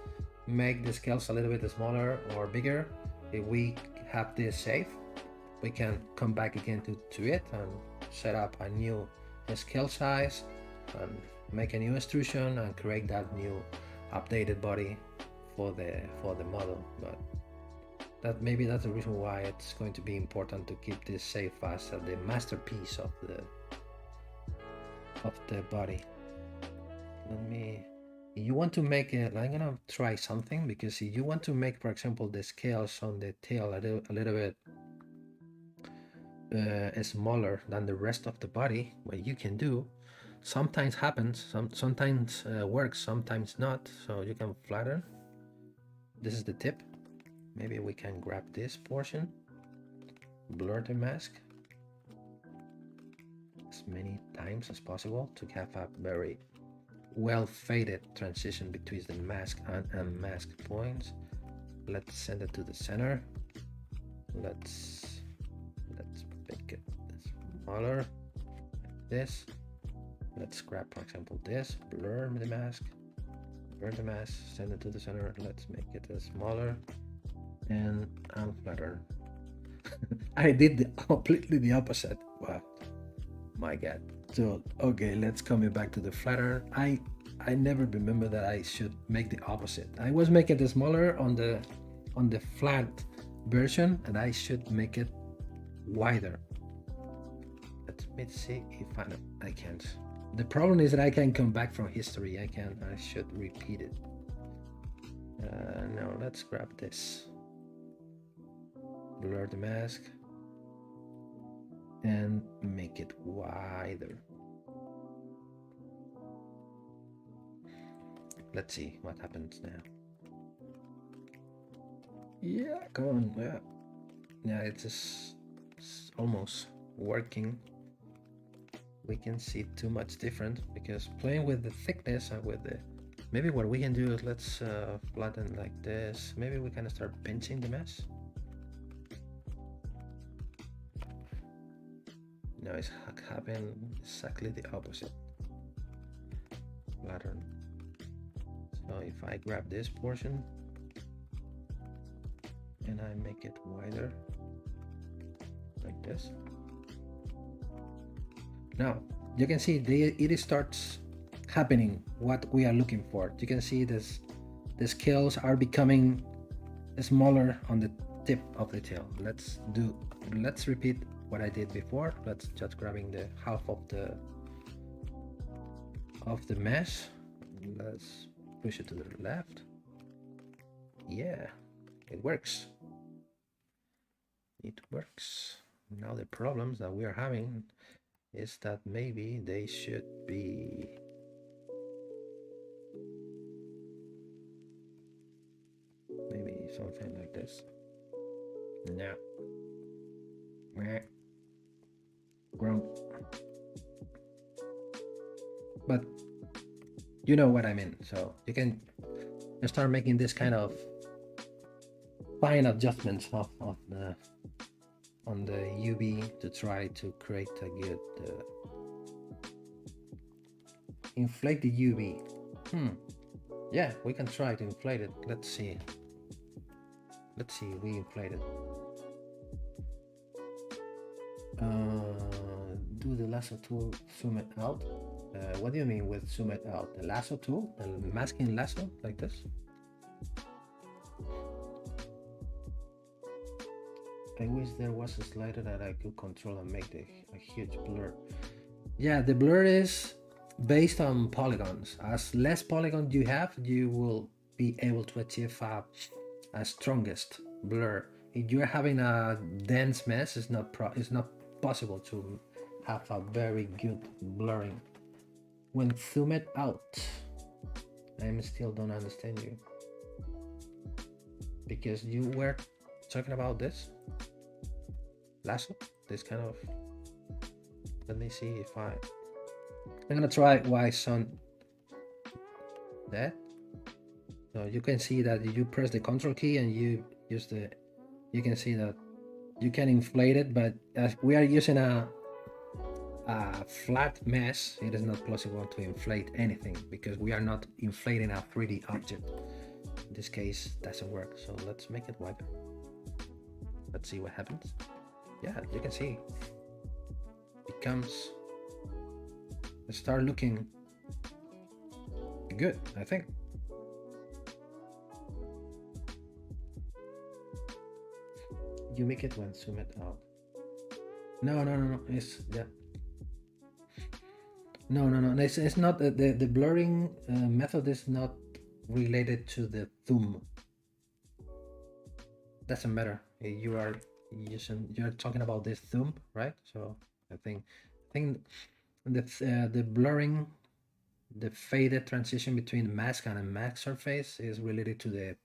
make the scales a little bit smaller or bigger, if we have this saved, we can come back again to it and set up a new scale size and make a new extrusion and create that new updated body for the model. But maybe that's the reason why it's going to be important to keep this safe as the masterpiece of the body. You want to make it, I'm gonna try something, because if you want to make, for example, the scales on the tail a little bit smaller than the rest of the body, what you can do sometimes happens, sometimes works, sometimes not. So you can flatten. This is the tip. Maybe we can grab this portion, blur the mask as many times as possible to have a very well faded transition between the mask and unmasked points. Let's send it to the center. Let's make it smaller like this. Let's grab, for example, this, blur the mask, send it to the center. Let's make it smaller and unflatter. I did completely the opposite. Wow, my God. So okay, let's come back to the flatter. I never remember that I should make the opposite. I was making it smaller on the flat version, and I should make it wider. Let me see if I can't. The problem is that I can come back from history. I should repeat it. No, let's grab this. Blur the mask and make it wider. Let's see what happens now. Yeah, come on. Yeah, it's almost working. We can see too much different because playing with the thickness and with the, maybe what we can do is let's flatten like this. Maybe we can start pinching the mesh. No, it's happening exactly the opposite. Flatten. So if I grab this portion and I make it wider like this, now you can see it starts happening what we are looking for. You can see this, the scales are becoming smaller on the tip of the tail. Let's repeat what I did before. Let's just grabbing the half of the mesh. Let's push it to the left. Yeah, it works. It works. Now the problems that we are having is that maybe they should be maybe something like this. No. Wrong. But you know what I mean. So you can start making this kind of fine adjustments on the UV to try to create a good inflate the UV. Yeah, we can try to inflate it. Let's see, we inflate it. Do the lasso tool, zoom it out. What do you mean with zoom it out? The lasso tool, the masking lasso, like this? I wish there was a slider that I could control and make a huge blur. Yeah, the blur is based on polygons. As less polygons you have, you will be able to achieve a strongest blur. If you're having a dense mesh, it's not possible to have a very good blurring. when zoom it out, I still don't understand you, because you were talking about this lasso, this kind of, let me see if I'm gonna try Y sun that. So you can see that you press the control key and you use the, you can see that you can inflate it, but as we are using a flat mesh, it is not possible to inflate anything because we are not inflating a 3D object. In this case, doesn't work. So let's make it wider. Let's see what happens. Yeah, you can see it comes, start looking good, I think. You make it when zoom it out. No, it's, yeah. No, it's not, the blurring method is not related to the zoom. Doesn't matter. You are talking about this zoom, right? So I think the blurring, the faded transition between mask and a mask surface is related to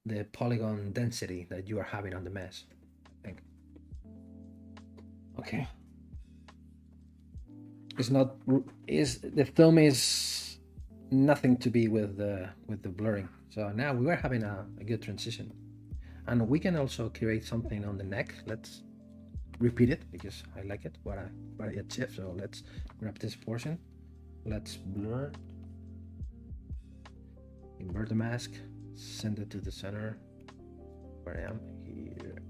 the polygon density that you are having on the mesh, I think. Okay. It's not, the film is nothing to be with the blurring. So now we are having a good transition, and we can also create something on the neck. Let's repeat it because I like it what I achieved. So let's grab this portion, let's blur, invert the mask, send it to the center where I am here.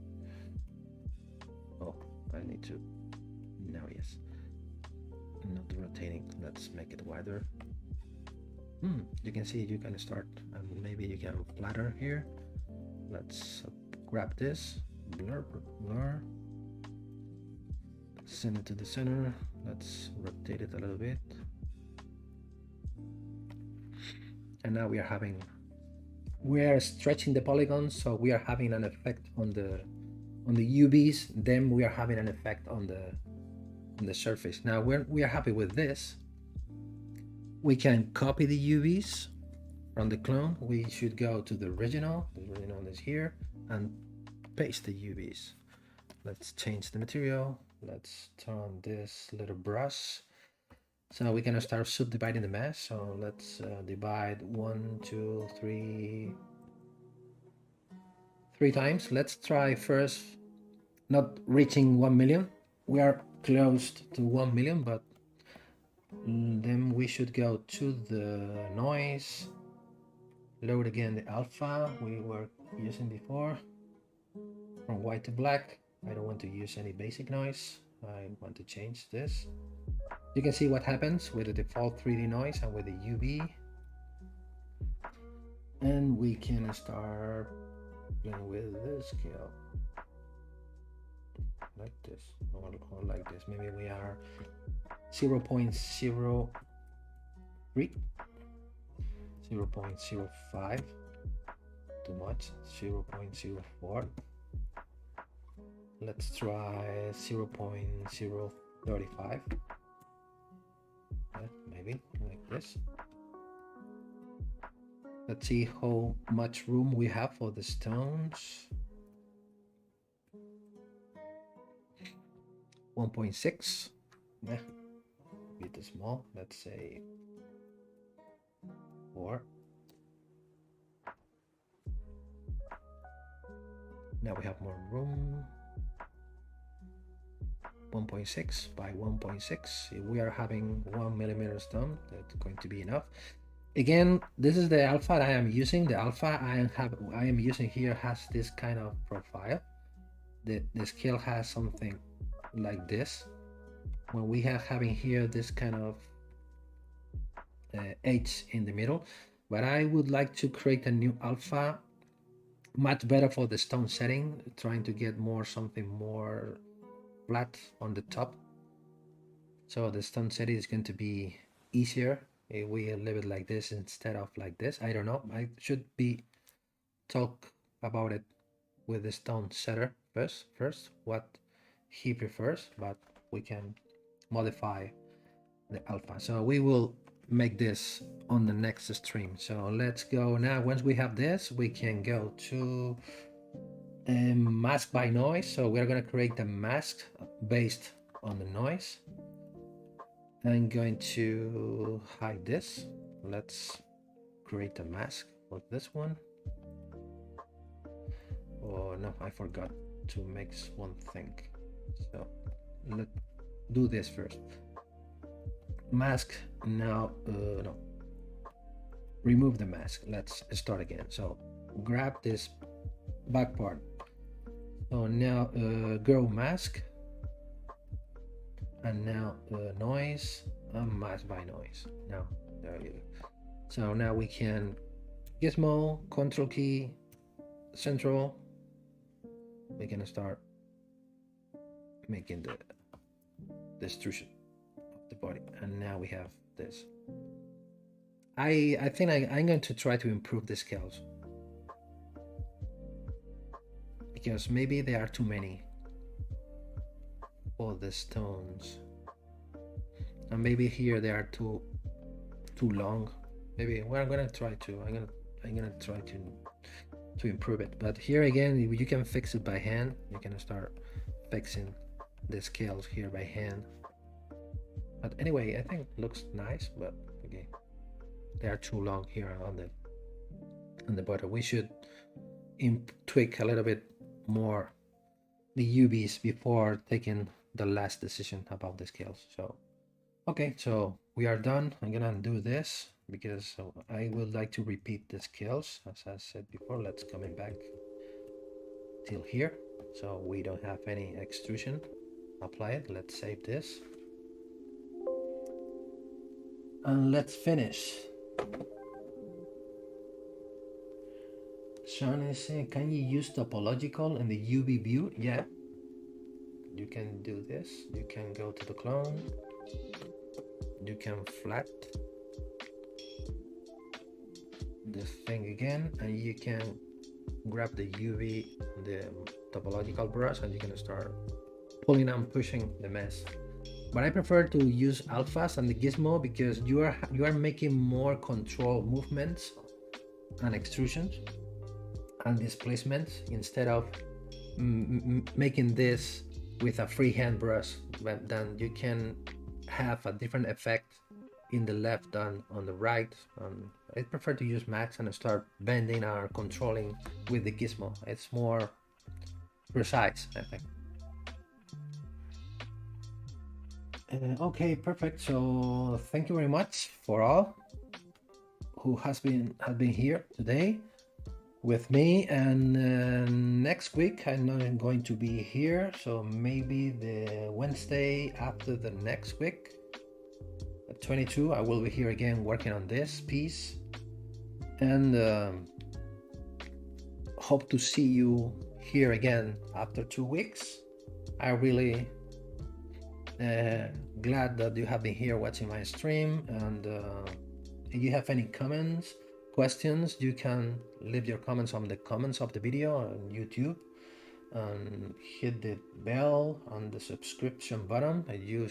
Oh, I need to, now yes, not rotating. Let's make it wider. You can see you can start, and maybe you can flatter here. Let's grab this, blur, send it to the center. Let's rotate it a little bit, and now we are stretching the polygons, so we are having an effect on the UVs. Then we are having an effect on the surface. Now we are happy with this. We can copy the UVs from the clone. We should go to the original. The original is here, and paste the UVs. Let's change the material. Let's turn on this little brush. So we can start subdividing the mesh. So let's divide 1, 2, 3 times. Let's try first not reaching 1 million. We are close to 1 million, but then we should go to the noise, load again the alpha we were using before, from white to black. I don't want to use any basic noise. I want to change this. You can see what happens with the default 3D noise and with the UV. And we can start playing with the scale. Like this, or like this. Maybe we are 0.03, 0.05, too much, 0.04. Let's try 0.035. Maybe like this. Let's see how much room we have for the stones. 1.6. A bit small. Let's say 4. Now we have more room. 1.6 by 1.6. If we are having 1 millimeter stone, that's going to be enough. Again, this is the alpha I am using. The alpha I am using here has this kind of profile. The scale has something like this. When we are having here this kind of H in the middle, but I would like to create a new alpha, much better for the stone setting, trying to get something more flat on the top. So the stone setting is going to be easier if we leave it like this instead of like this. I don't know. I should talk about it with the stone setter first what he prefers, but we can modify the alpha. So we will make this on the next stream. So let's go now. Once we have this, we can go to mask by noise. So we're going to create a mask based on the noise. I'm going to hide this. Let's create a mask for this one. Oh no, I forgot to make one thing. So let's do this first. Mask now, no, remove the mask. Let's start again. So grab this back part. So now grow mask, and now noise and mask by noise. Now there you go. So now we can gizmo, control key, central. We can start making the extrusion of the body, and now we have this. I think I'm going to try to improve the scales, because maybe there are too many for the stones, and maybe here they are too long. Maybe we're gonna try to I'm gonna try to improve it. But here again, you can fix it by hand. You can start fixing the scales here by hand. But anyway, I think it looks nice, but okay, they are too long here on the bottom. We should tweak a little bit more the UVs before taking the last decision about the scales. So okay, so we are done. I'm gonna undo this because I would like to repeat the scales as I said before. Let's coming back till here, so we don't have any extrusion. Apply it. Let's save this and let's finish. Sean is saying, can you use topological in the UV view? Yeah, you can do this. You can go to the clone, you can flat the thing again, and you can grab the UV, the topological brush, and you can start pulling and pushing the mesh. But I prefer to use alphas and the gizmo because you are making more control movements and extrusions and displacements instead of making this with a freehand brush. But then you can have a different effect in the left than on the right. I prefer to use Maxon and start bending or controlling with the gizmo. It's more precise, I think. Okay, perfect. So thank you very much for all who has been here today with me, and next week I'm not going to be here, so maybe the Wednesday after the next week at 22 I will be here again working on this piece, and hope to see you here again after 2 weeks. I really glad that you have been here watching my stream, and if you have any comments, questions, you can leave your comments on the comments of the video on YouTube, and hit the bell on the subscription button if you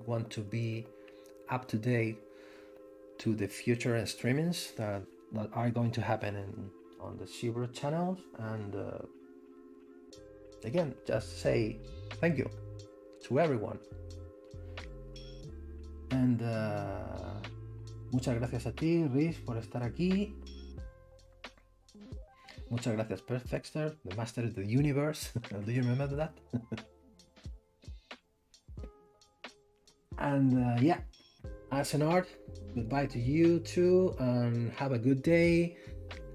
want to be up to date to the future streamings that are going to happen on the ZBrush channel. And again, just say thank you to everyone. And muchas gracias a ti, Riz, por estar aquí. Muchas gracias, Perfector, the master of the universe. Do you remember that? And yeah, as an art, goodbye to you too, and have a good day,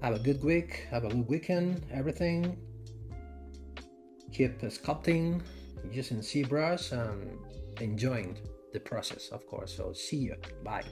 have a good week, have a good weekend, everything. Keep sculpting, using ZBrush, and enjoying the process, of course. So see you. Bye.